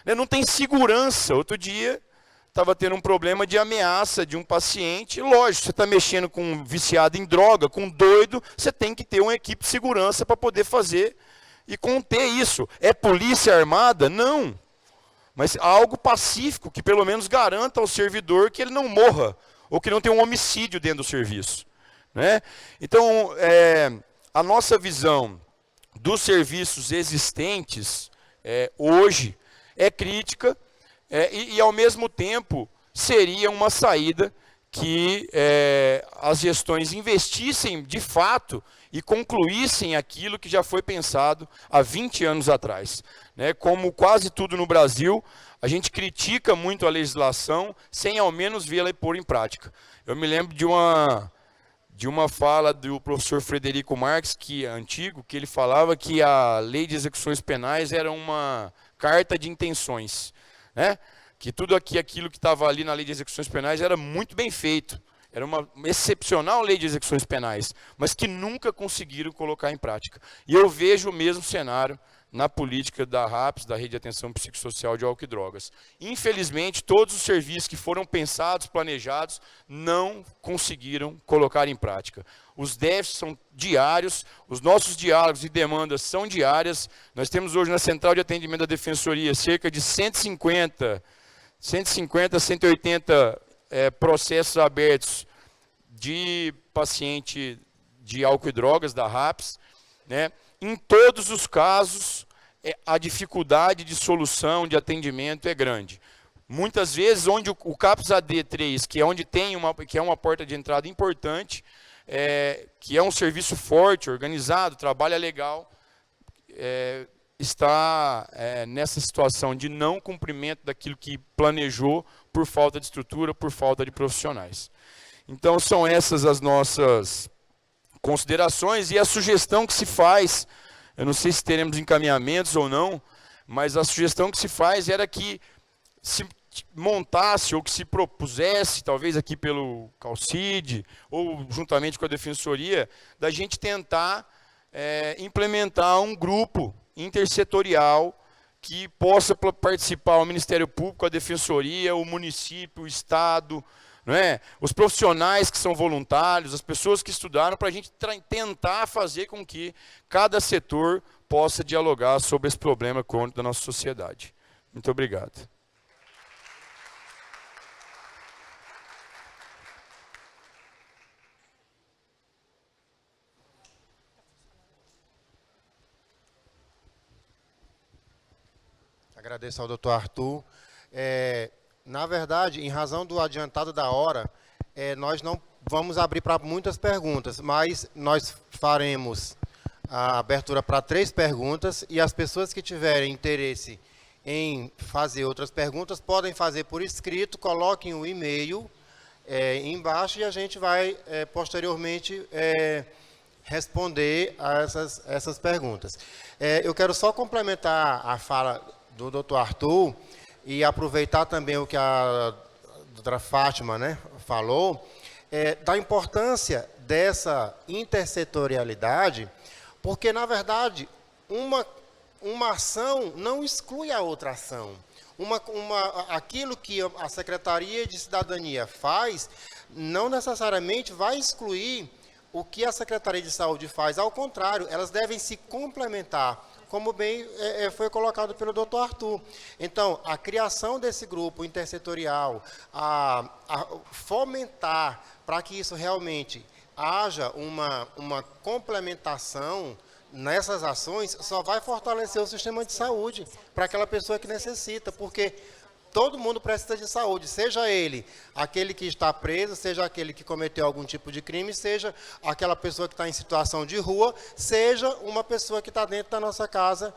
Não tem segurança. Outro dia estava tendo um problema de ameaça de um paciente. Lógico, você está mexendo com um viciado em droga, com um doido, você tem que ter uma equipe de segurança para poder fazer e conter isso. É polícia armada? Não. Mas algo pacífico, que pelo menos garanta ao servidor que ele não morra, ou que não tenha um homicídio dentro do serviço. Né? Então, a nossa visão dos serviços existentes hoje é crítica, e ao mesmo tempo seria uma saída que as gestões investissem de fato e concluíssem aquilo que já foi pensado há 20 anos atrás. Né? Como quase tudo no Brasil, a gente critica muito a legislação sem ao menos vê-la pôr em prática. Eu me lembro de uma fala do professor Frederico Marques, que é antigo, que ele falava que a lei de execuções penais era uma carta de intenções. Né? Que tudo aquilo que estava ali na lei de execuções penais era muito bem feito. Era uma excepcional lei de execuções penais, mas que nunca conseguiram colocar em prática. E eu vejo o mesmo cenário na política da RAPS, da Rede de Atenção Psicossocial de Álcool e Drogas. Infelizmente, todos os serviços que foram pensados, planejados, não conseguiram colocar em prática. Os déficits são diários, os nossos diálogos e demandas são diárias. Nós temos hoje na Central de Atendimento da Defensoria cerca de 150, 180 processos abertos de paciente de álcool e drogas, da RAPS. Né? Em todos os casos, a dificuldade de solução, de atendimento é grande. Muitas vezes, onde o CAPS AD3, que é onde tem que é uma porta de entrada importante, que é um serviço forte, organizado, trabalha legal, está nessa situação de não cumprimento daquilo que planejou por falta de estrutura, por falta de profissionais. Então, são essas as nossas considerações e a sugestão que se faz, eu não sei se teremos encaminhamentos ou não, mas a sugestão que se faz era que se montasse ou que se propusesse, talvez aqui pelo Calcide, ou juntamente com a Defensoria, da gente tentar implementar um grupo intersetorial que possa participar o Ministério Público, a Defensoria, o município, o Estado, não é? Os profissionais que são voluntários, as pessoas que estudaram, para a gente tentar fazer com que cada setor possa dialogar sobre esse problema crônico da nossa sociedade. Muito obrigado. Agradeço ao doutor Arthur. Na verdade, em razão do adiantado da hora, nós não vamos abrir para muitas perguntas, mas nós faremos a abertura para 3 perguntas e as pessoas que tiverem interesse em fazer outras perguntas podem fazer por escrito, coloquem o e-mail embaixo e a gente vai posteriormente responder a essas perguntas. Eu quero só complementar a fala do doutor Arthur e aproveitar também o que a doutora Fátima, né, falou, da importância dessa intersetorialidade, porque, na verdade, uma ação não exclui a outra ação. Aquilo que a Secretaria de Cidadania faz, não necessariamente vai excluir o que a Secretaria de Saúde faz. Ao contrário, elas devem se complementar, como bem foi colocado pelo doutor Arthur. Então, a criação desse grupo intersetorial, a fomentar para que isso realmente haja uma complementação nessas ações, só vai fortalecer o sistema de saúde para aquela pessoa que necessita, porque todo mundo precisa de saúde, seja ele aquele que está preso, seja aquele que cometeu algum tipo de crime, seja aquela pessoa que está em situação de rua, seja uma pessoa que está dentro da nossa casa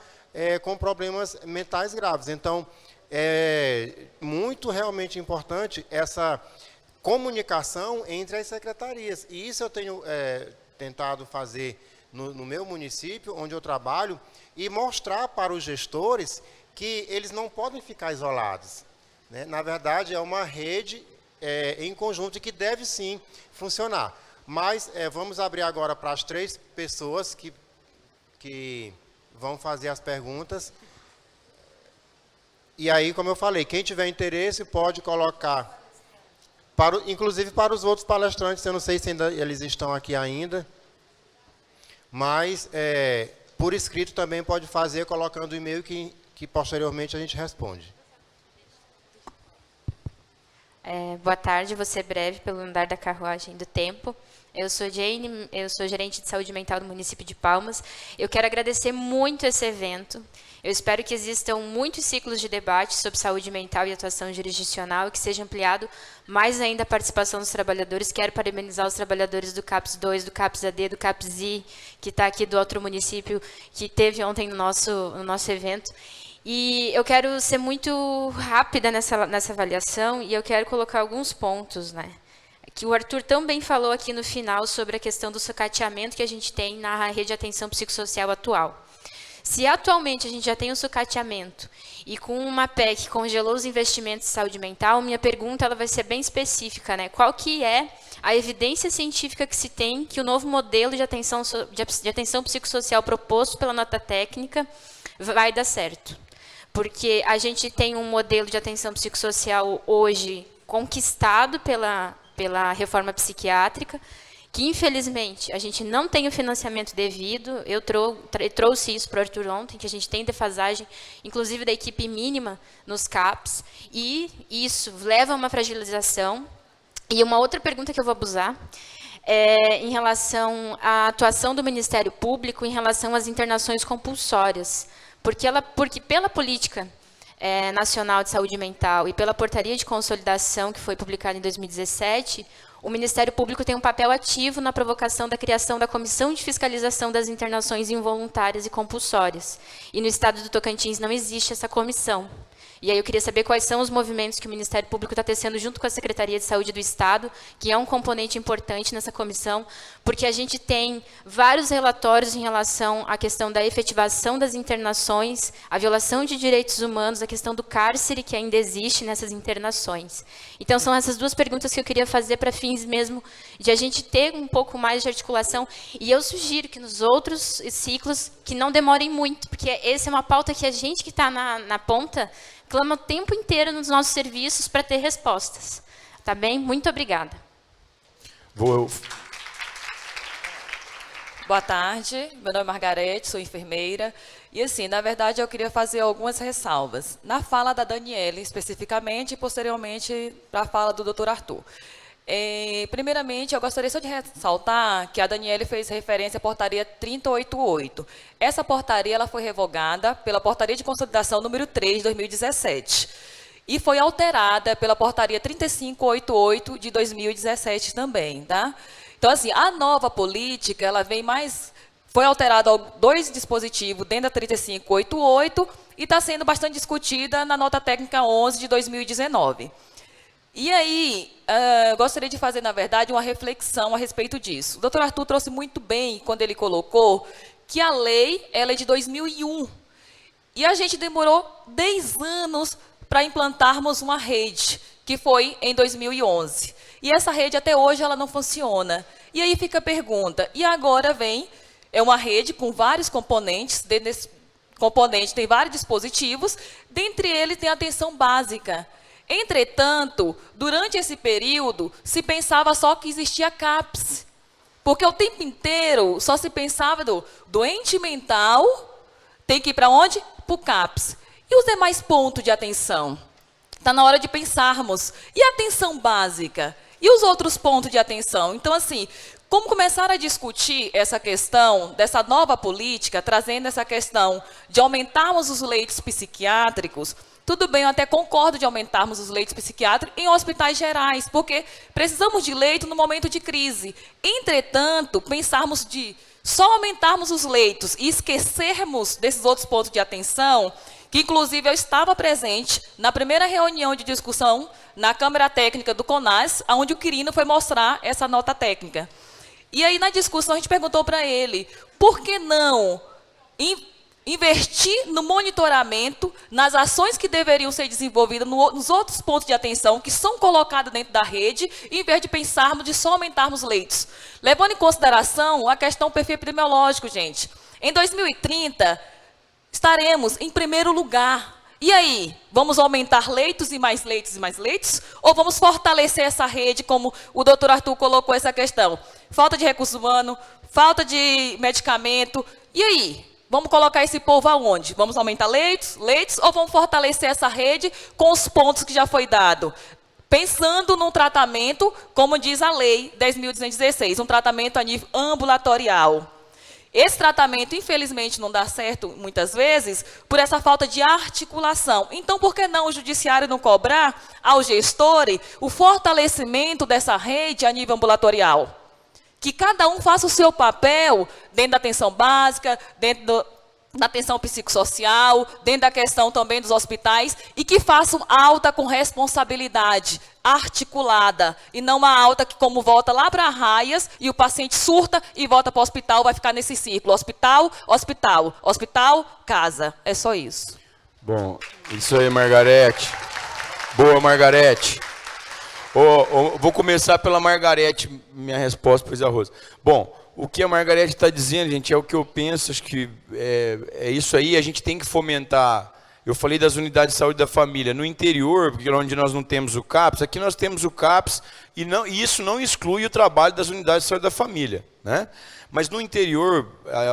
com problemas mentais graves. Então, é muito realmente importante essa comunicação entre as secretarias. E isso eu tenho tentado fazer no meu município, onde eu trabalho, e mostrar para os gestores que eles não podem ficar isolados, né? Na verdade, é uma rede em conjunto que deve sim funcionar. Mas vamos abrir agora para as 3 pessoas que vão fazer as perguntas. E aí, como eu falei, quem tiver interesse pode colocar, inclusive para os outros palestrantes, eu não sei se eles estão aqui ainda, mas por escrito também pode fazer, colocando o e-mail que posteriormente a gente responde. Boa tarde, vou ser breve pelo andar da carruagem do tempo. Eu sou Jane, eu sou gerente de saúde mental do município de Palmas. Eu quero agradecer muito esse evento. Eu espero que existam muitos ciclos de debate sobre saúde mental e atuação jurisdicional e que seja ampliado mais ainda a participação dos trabalhadores. Quero parabenizar os trabalhadores do CAPS 2, do CAPS AD, do CAPS I, que está aqui do outro município, que teve ontem no nosso evento. E eu quero ser muito rápida nessa avaliação e eu quero colocar alguns pontos, né? Que o Arthur também falou aqui no final sobre a questão do sucateamento que a gente tem na rede de atenção psicossocial atual. Se atualmente a gente já tem um sucateamento e com uma PEC que congelou os investimentos em saúde mental, minha pergunta ela vai ser bem específica, né? Qual que é a evidência científica que se tem que o novo modelo de atenção psicossocial proposto pela nota técnica vai dar certo? Porque a gente tem um modelo de atenção psicossocial hoje conquistado pela reforma psiquiátrica, que, infelizmente, a gente não tem o financiamento devido. Eu trouxe isso para o Arthur ontem, que a gente tem defasagem, inclusive da equipe mínima nos CAPs, e isso leva a uma fragilização. E uma outra pergunta que eu vou abusar é em relação à atuação do Ministério Público em relação às internações compulsórias. Porque pela política nacional de saúde mental e pela portaria de consolidação que foi publicada em 2017, o Ministério Público tem um papel ativo na provocação da criação da Comissão de Fiscalização das Internações Involuntárias e Compulsórias. E no estado do Tocantins não existe essa comissão. E aí eu queria saber quais são os movimentos que o Ministério Público está tecendo junto com a Secretaria de Saúde do Estado, que é um componente importante nessa comissão, porque a gente tem vários relatórios em relação à questão da efetivação das internações, a violação de direitos humanos, a questão do cárcere que ainda existe nessas internações. Então, são essas duas perguntas que eu queria fazer para fins mesmo de a gente ter um pouco mais de articulação. E eu sugiro que nos outros ciclos, que não demorem muito, porque essa é uma pauta que a gente que está na ponta clama o tempo inteiro nos nossos serviços para ter respostas. Tá bem? Muito obrigada. Boa tarde, meu nome é Margarete, sou enfermeira. E assim, na verdade, eu queria fazer algumas ressalvas. Na fala da Daniele, especificamente, e posteriormente para a fala do Dr. Arthur. Primeiramente, eu gostaria só de ressaltar que a Daniele fez referência à portaria 3088. Essa portaria ela foi revogada pela portaria de consolidação número 3 de 2017 e foi alterada pela portaria 3588 de 2017 também, tá? Então, assim, a nova política, ela vem mais... Foi alterado 2 dispositivos dentro da 3588 e está sendo bastante discutida na nota técnica 11 de 2019. E aí, eu gostaria de fazer, na verdade, uma reflexão a respeito disso. O doutor Arthur trouxe muito bem, quando ele colocou, que a lei ela é de 2001. E a gente demorou 10 anos para implantarmos uma rede, que foi em 2011. E essa rede, até hoje, ela não funciona. E aí fica a pergunta, e agora vem... É uma rede com vários componentes, dentro desse componente tem vários dispositivos, dentre eles tem a atenção básica. Entretanto, durante esse período, se pensava só que existia CAPS, porque o tempo inteiro só se pensava do doente mental, tem que ir para onde? Para o CAPS. E os demais pontos de atenção? Está na hora de pensarmos. E a atenção básica? E os outros pontos de atenção? Então, assim... Como começar a discutir essa questão dessa nova política, trazendo essa questão de aumentarmos os leitos psiquiátricos? Tudo bem, eu até concordo de aumentarmos os leitos psiquiátricos em hospitais gerais, porque precisamos de leito no momento de crise. Entretanto, pensarmos de só aumentarmos os leitos e esquecermos desses outros pontos de atenção, que inclusive eu estava presente na primeira reunião de discussão na Câmara Técnica do CONAS, onde o Quirino foi mostrar essa nota técnica. E aí, na discussão, a gente perguntou para ele, por que não investir no monitoramento, nas ações que deveriam ser desenvolvidas nos outros pontos de atenção que são colocados dentro da rede, em vez de pensarmos de só aumentarmos leitos. Levando em consideração a questão do perfil epidemiológico, gente. Em 2030, estaremos em primeiro lugar. E aí, vamos aumentar leitos e mais leitos e mais leitos? Ou vamos fortalecer essa rede, como o doutor Arthur colocou essa questão? Falta de recurso humano, falta de medicamento. E aí, vamos colocar esse povo aonde? Vamos aumentar leitos, ou vamos fortalecer essa rede com os pontos que já foi dado? Pensando num tratamento, como diz a lei 10.216, um tratamento a nível ambulatorial. Esse tratamento, infelizmente, não dá certo, muitas vezes, por essa falta de articulação. Então, por que não o judiciário não cobrar ao gestor o fortalecimento dessa rede a nível ambulatorial? Que cada um faça o seu papel dentro da atenção básica, dentro da atenção psicossocial, dentro da questão também dos hospitais, e que façam alta com responsabilidade, articulada, e não uma alta que, como volta lá para raias, e o paciente surta e volta para o hospital, vai ficar nesse ciclo. Hospital, hospital, hospital, casa. É só isso. Bom, isso aí, Margarete. Boa, Margarete. Vou começar pela Margarete, minha resposta, pois a Rosa. Bom, o que a Margarete está dizendo, gente, é o que eu penso, acho que é isso aí, a gente tem que fomentar. Eu falei das unidades de saúde da família. No interior, porque onde nós não temos o CAPS, aqui nós temos o CAPS, e isso não exclui o trabalho das unidades de saúde da família, né? Mas no interior,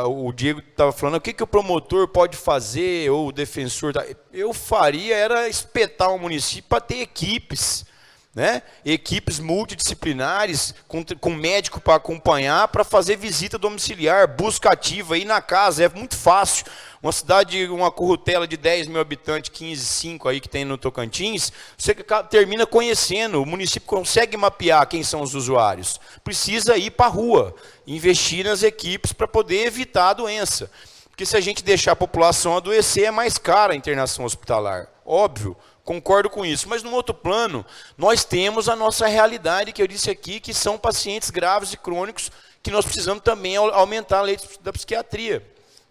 o Diego estava falando, o que o promotor pode fazer, ou o defensor, eu faria era espetar o município para ter equipes, né? Equipes multidisciplinares, com médico para acompanhar, para fazer visita domiciliar, busca ativa, ir na casa, é muito fácil. Uma cidade, uma currutela de 10 mil habitantes, 15, 5 aí que tem no Tocantins, você termina conhecendo, o município consegue mapear quem são os usuários. Precisa ir para a rua, investir nas equipes para poder evitar a doença. Porque se a gente deixar a população adoecer, é mais cara a internação hospitalar. óbvio, concordo com isso. Mas, no outro plano, nós temos a nossa realidade, que eu disse aqui, que são pacientes graves e crônicos, que nós precisamos também aumentar a leitos da psiquiatria.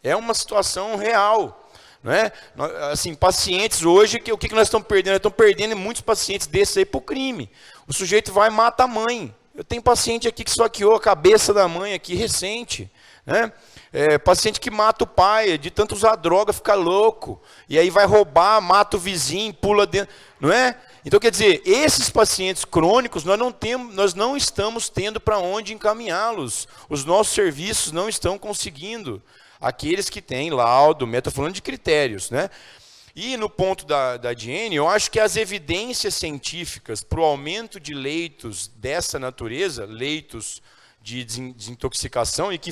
É uma situação real. Não é? Assim, pacientes hoje, o que nós estamos perdendo? Nós estamos perdendo muitos pacientes desses aí para o crime. O sujeito vai e mata a mãe. Eu tenho paciente aqui que esfaqueou a cabeça da mãe aqui, recente. Né? Paciente que mata o pai, de tanto usar droga, fica louco. E aí vai roubar, mata o vizinho, pula dentro. Não é? Então, quer dizer, esses pacientes crônicos, nós não estamos tendo para onde encaminhá-los. Os nossos serviços não estão conseguindo. Aqueles que têm laudo, estou falando de critérios, né? E no ponto da Diene, eu acho que as evidências científicas para o aumento de leitos dessa natureza, leitos de desintoxicação, e que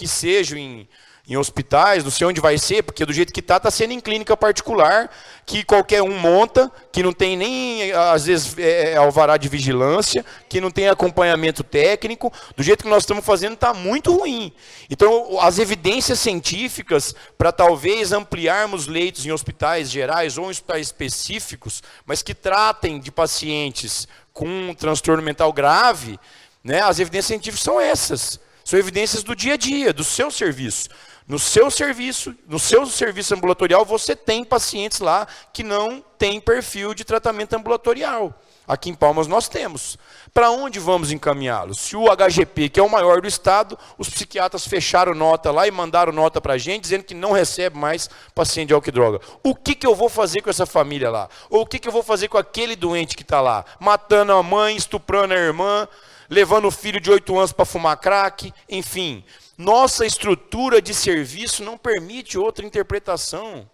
sejam em hospitais, não sei onde vai ser, porque do jeito que está sendo em clínica particular, que qualquer um monta, que não tem nem, às vezes, alvará de vigilância, que não tem acompanhamento técnico, do jeito que nós estamos fazendo está muito ruim. Então, as evidências científicas, para talvez ampliarmos leitos em hospitais gerais ou em hospitais específicos, mas que tratem de pacientes com um transtorno mental grave, né, as evidências científicas são essas. São evidências do dia a dia, do seu serviço. No seu serviço ambulatorial, você tem pacientes lá que não têm perfil de tratamento ambulatorial. Aqui em Palmas nós temos. Para onde vamos encaminhá-los? Se o HGP, que é o maior do estado, os psiquiatras fecharam nota lá e mandaram nota para a gente, dizendo que não recebe mais paciente de álcool e droga. O que eu vou fazer com essa família lá? Ou o que eu vou fazer com aquele doente que está lá? Matando a mãe, estuprando a irmã, levando o filho de 8 anos para fumar crack, enfim. Nossa estrutura de serviço não permite outra interpretação.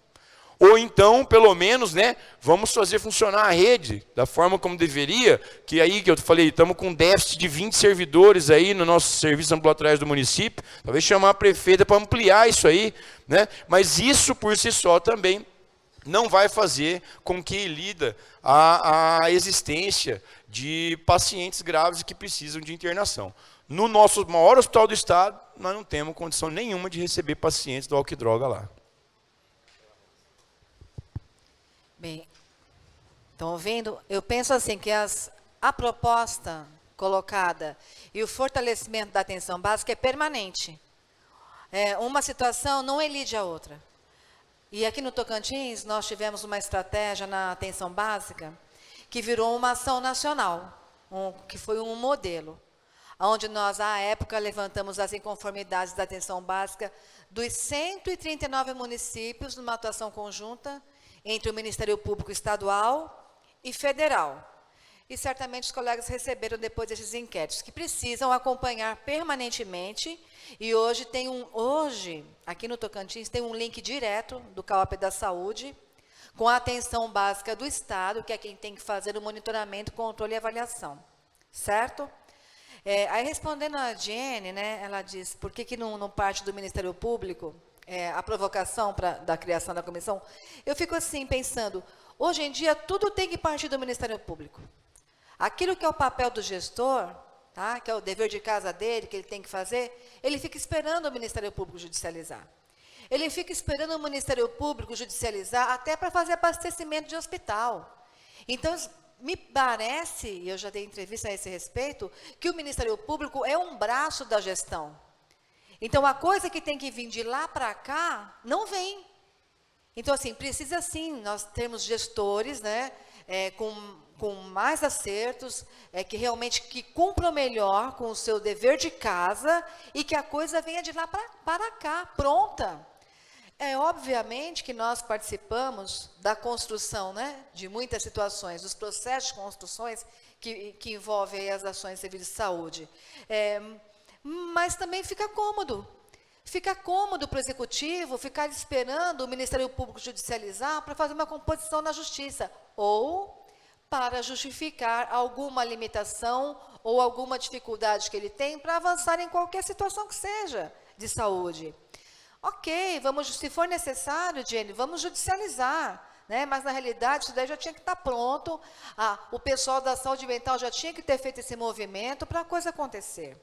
Ou então, pelo menos, né, vamos fazer funcionar a rede da forma como deveria, que aí que eu falei, estamos com um déficit de 20 servidores aí no nosso serviço ambulatorial do município, talvez chamar a prefeita para ampliar isso aí, né? Mas isso por si só também não vai fazer com que lida a existência de pacientes graves que precisam de internação. No nosso maior hospital do estado, nós não temos condição nenhuma de receber pacientes do álcool e droga lá. Bem, estão ouvindo? Eu penso assim, que a proposta colocada e o fortalecimento da atenção básica é permanente. Uma situação não elide a outra. E aqui no Tocantins, nós tivemos uma estratégia na atenção básica que virou uma ação nacional, que foi um modelo, onde nós, à época, levantamos as inconformidades da atenção básica dos 139 municípios, numa atuação conjunta entre o Ministério Público Estadual e Federal. E certamente os colegas receberam depois esses inquéritos, que precisam acompanhar permanentemente. E hoje, aqui no Tocantins, tem um link direto do CAOP da Saúde com a atenção básica do Estado, que é quem tem que fazer o monitoramento, controle e avaliação. Certo? Aí, respondendo a Diene, né, ela diz, por que não parte do Ministério Público a provocação da criação da comissão? Eu fico assim, pensando, hoje em dia, tudo tem que partir do Ministério Público. Aquilo que é o papel do gestor, tá, que é o dever de casa dele, que ele tem que fazer, ele fica esperando o Ministério Público judicializar. Ele fica esperando o Ministério Público judicializar até para fazer abastecimento de hospital. Então, me parece, e eu já dei entrevista a esse respeito, que o Ministério Público é um braço da gestão. Então, a coisa que tem que vir de lá para cá, não vem. Então, assim, precisa sim, nós temos gestores, né, com mais acertos, que realmente cumpram melhor com o seu dever de casa e que a coisa venha de lá para cá, pronta. Obviamente que nós participamos da construção, né, de muitas situações, dos processos de construções que envolvem aí as ações civis de saúde. Mas também fica cômodo. Fica cômodo para o Executivo ficar esperando o Ministério Público judicializar para fazer uma composição na Justiça, ou para justificar alguma limitação ou alguma dificuldade que ele tem para avançar em qualquer situação que seja de saúde. Ok, se for necessário, Jenny, vamos judicializar, né? Mas, na realidade, isso daí já tinha que estar pronto, o pessoal da saúde mental já tinha que ter feito esse movimento para a coisa acontecer.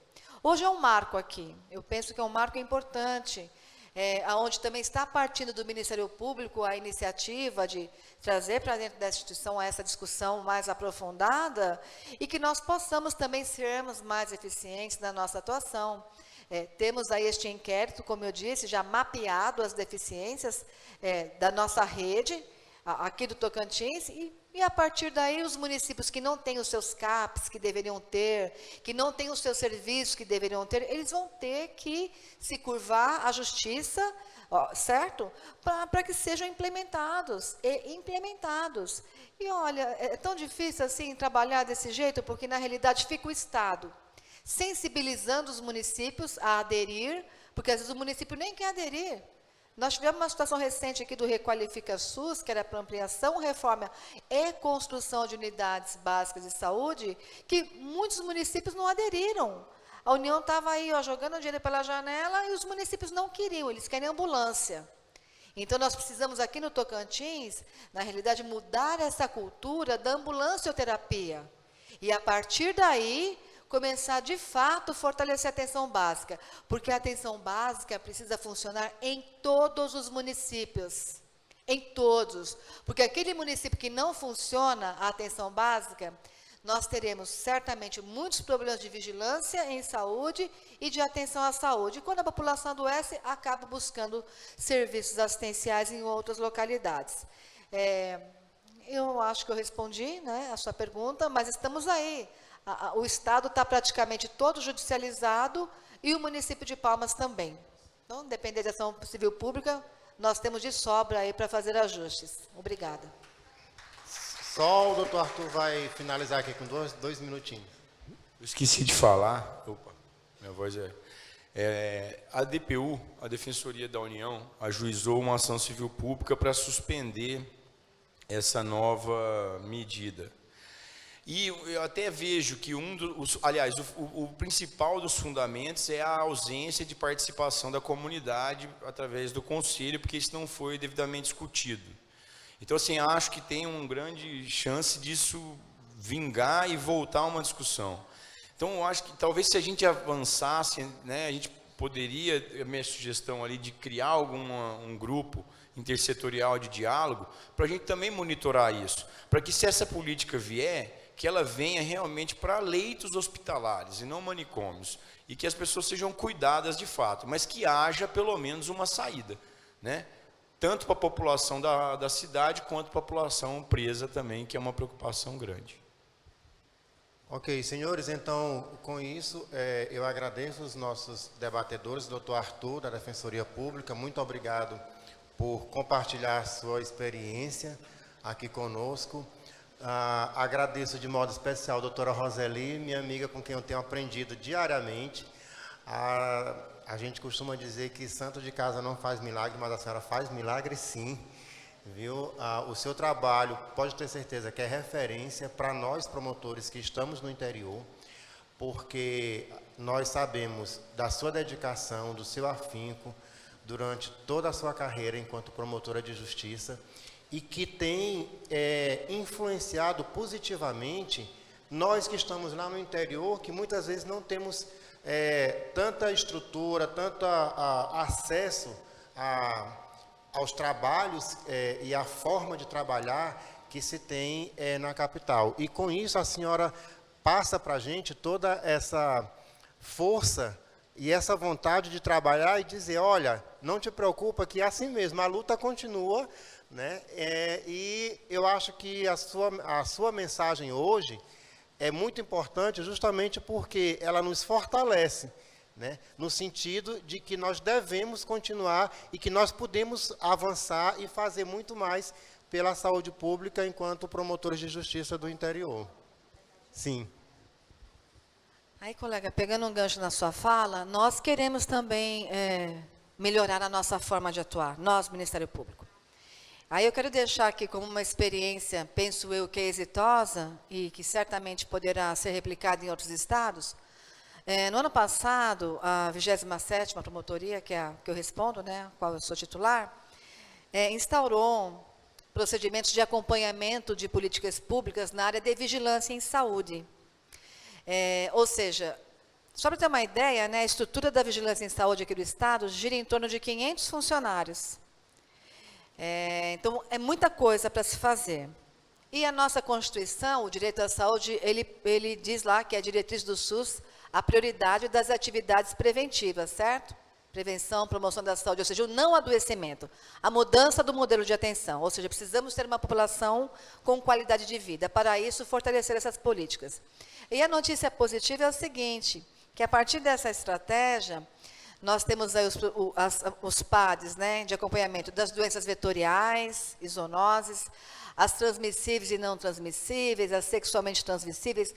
Hoje é um marco aqui, eu penso que é um marco importante, onde também está partindo do Ministério Público a iniciativa de trazer para dentro dessa instituição essa discussão mais aprofundada e que nós possamos também sermos mais eficientes na nossa atuação. Temos aí este inquérito, como eu disse, já mapeado as deficiências da nossa rede, aqui do Tocantins, e a partir daí os municípios que não têm os seus CAPs que deveriam ter, que não têm os seus serviços que deveriam ter, eles vão ter que se curvar à justiça, certo? Para que sejam implementados. E olha, é tão difícil assim trabalhar desse jeito, porque na realidade fica o Estado sensibilizando os municípios a aderir, porque às vezes o município nem quer aderir. Nós tivemos uma situação recente aqui do Requalifica SUS, que era para ampliação, reforma e construção de unidades básicas de saúde, que muitos municípios não aderiram. A União estava aí jogando dinheiro pela janela e os municípios não queriam, eles querem ambulância. Então, nós precisamos aqui no Tocantins, na realidade, mudar essa cultura da ambulancioterapia. E, a partir daí, começar, de fato, a fortalecer a atenção básica. Porque a atenção básica precisa funcionar em todos os municípios. Em todos. Porque aquele município que não funciona a atenção básica, nós teremos certamente muitos problemas de vigilância em saúde e de atenção à saúde. E quando a população adoece, acaba buscando serviços assistenciais em outras localidades. Eu acho que eu respondi, né, a sua pergunta, mas estamos aí. O Estado está praticamente todo judicializado e o município de Palmas também. Então, dependendo da ação civil pública, nós temos de sobra aí para fazer ajustes. Obrigada. Só o doutor Arthur vai finalizar aqui com dois minutinhos. Eu esqueci de falar. Opa, minha voz a DPU, a Defensoria da União, ajuizou uma ação civil pública para suspender essa nova medida. E eu até vejo que o principal dos fundamentos é a ausência de participação da comunidade através do conselho, porque isso não foi devidamente discutido. Então, assim, acho que tem uma grande chance disso vingar e voltar a uma discussão. Então, eu acho que talvez se a gente avançasse, né, a gente poderia, a minha sugestão ali, de criar um grupo intersetorial de diálogo, para a gente também monitorar isso, para que se essa política vier, que ela venha realmente para leitos hospitalares e não manicômios, e que as pessoas sejam cuidadas de fato, mas que haja pelo menos uma saída, né? Tanto para a população da cidade, quanto para a população presa também, que é uma preocupação grande. Ok, senhores, então, com isso, eu agradeço os nossos debatedores, doutor Arthur, da Defensoria Pública, muito obrigado por compartilhar sua experiência aqui conosco. Agradeço de modo especial a doutora Roseli, minha amiga com quem eu tenho aprendido diariamente. A gente costuma dizer que santo de casa não faz milagre, mas a senhora faz milagre sim, viu? O seu trabalho, pode ter certeza que é referência para nós promotores que estamos no interior, porque nós sabemos da sua dedicação, do seu afinco, durante toda a sua carreira enquanto promotora de justiça, e que tem influenciado positivamente nós que estamos lá no interior, que muitas vezes não temos tanta estrutura, tanto acesso aos trabalhos e à forma de trabalhar que se tem na capital. E com isso a senhora passa para a gente toda essa força e essa vontade de trabalhar e dizer, olha, não te preocupa que é assim mesmo, a luta continua, né? E eu acho que a sua mensagem hoje é muito importante justamente porque ela nos fortalece, né? No sentido de que nós devemos continuar e que nós podemos avançar e fazer muito mais pela saúde pública enquanto promotores de justiça do interior. Sim. Aí, colega, pegando um gancho na sua fala, nós queremos também melhorar a nossa forma de atuar, nós, Ministério Público. Aí eu quero deixar aqui como uma experiência, penso eu, que é exitosa e que certamente poderá ser replicada em outros estados. No ano passado, a 27ª Promotoria, que é a que eu respondo, né, a qual eu sou titular, instaurou procedimentos de acompanhamento de políticas públicas na área de vigilância em saúde. Ou seja, Só para ter uma ideia, né, a estrutura da vigilância em saúde aqui do Estado gira em torno de 500 funcionários. Então, é muita coisa para se fazer. E a nossa Constituição, o direito à saúde, ele diz lá que é a diretriz do SUS, a prioridade das atividades preventivas, certo? Prevenção, promoção da saúde, ou seja, o não adoecimento, a mudança do modelo de atenção, ou seja, precisamos ter uma população com qualidade de vida. Para isso, fortalecer essas políticas. E a notícia positiva é o seguinte, que a partir dessa estratégia, nós temos aí os PADs, né, de acompanhamento das doenças vetoriais e zoonoses, as transmissíveis e não transmissíveis, as sexualmente transmissíveis,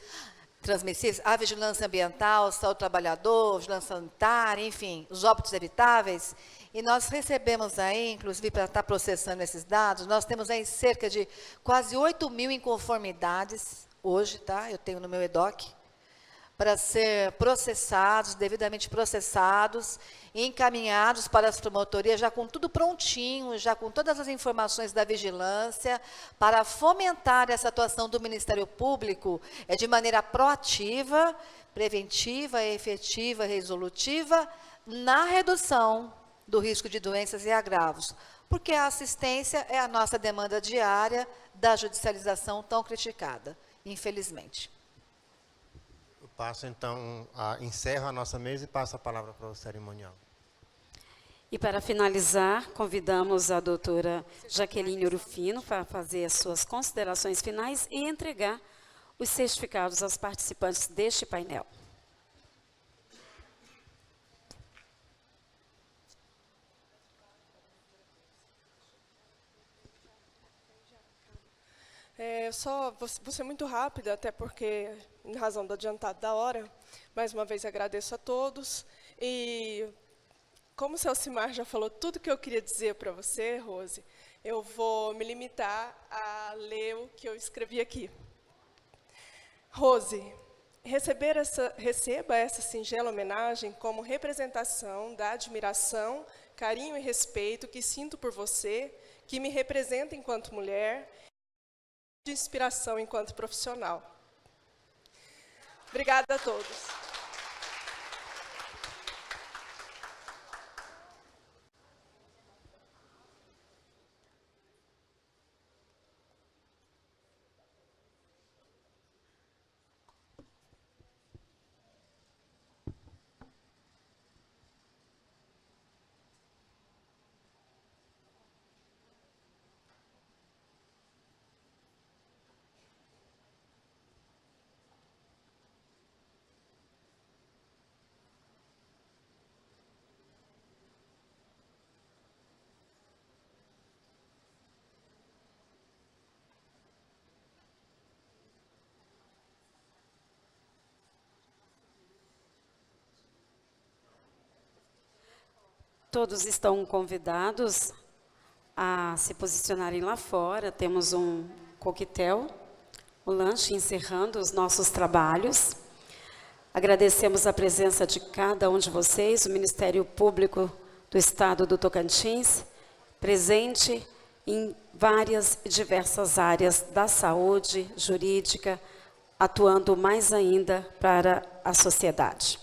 a vigilância ambiental, saúde do trabalhador, vigilância sanitária, enfim, os óbitos evitáveis. E nós recebemos aí, inclusive para estar processando esses dados, nós temos aí cerca de quase 8.000 inconformidades, hoje, tá? Eu tenho no meu EDOC, para ser processados, devidamente processados, e encaminhados para as promotorias, já com tudo prontinho, já com todas as informações da vigilância, para fomentar essa atuação do Ministério Público de maneira proativa, preventiva, efetiva, resolutiva, na redução do risco de doenças e agravos, porque a assistência é a nossa demanda diária da judicialização tão criticada, infelizmente. Passo, então, encerro a nossa mesa e passo a palavra para o cerimonial. E para finalizar, convidamos a doutora Jaqueline Urufino para fazer as suas considerações finais e entregar os certificados aos participantes deste painel. Vou ser muito rápida, até porque, em razão do adiantado da hora, mais uma vez agradeço a todos. E, como o seu Elcimar já falou tudo que eu queria dizer para você, Rose, eu vou me limitar a ler o que eu escrevi aqui. Rose, receba essa singela homenagem como representação da admiração, carinho e respeito que sinto por você, que me representa enquanto mulher, de inspiração enquanto profissional. Obrigada a todos. Todos estão convidados a se posicionarem lá fora. Temos um coquetel, o lanche, encerrando os nossos trabalhos. Agradecemos a presença de cada um de vocês, o Ministério Público do Estado do Tocantins, presente em várias e diversas áreas da saúde jurídica, atuando mais ainda para a sociedade.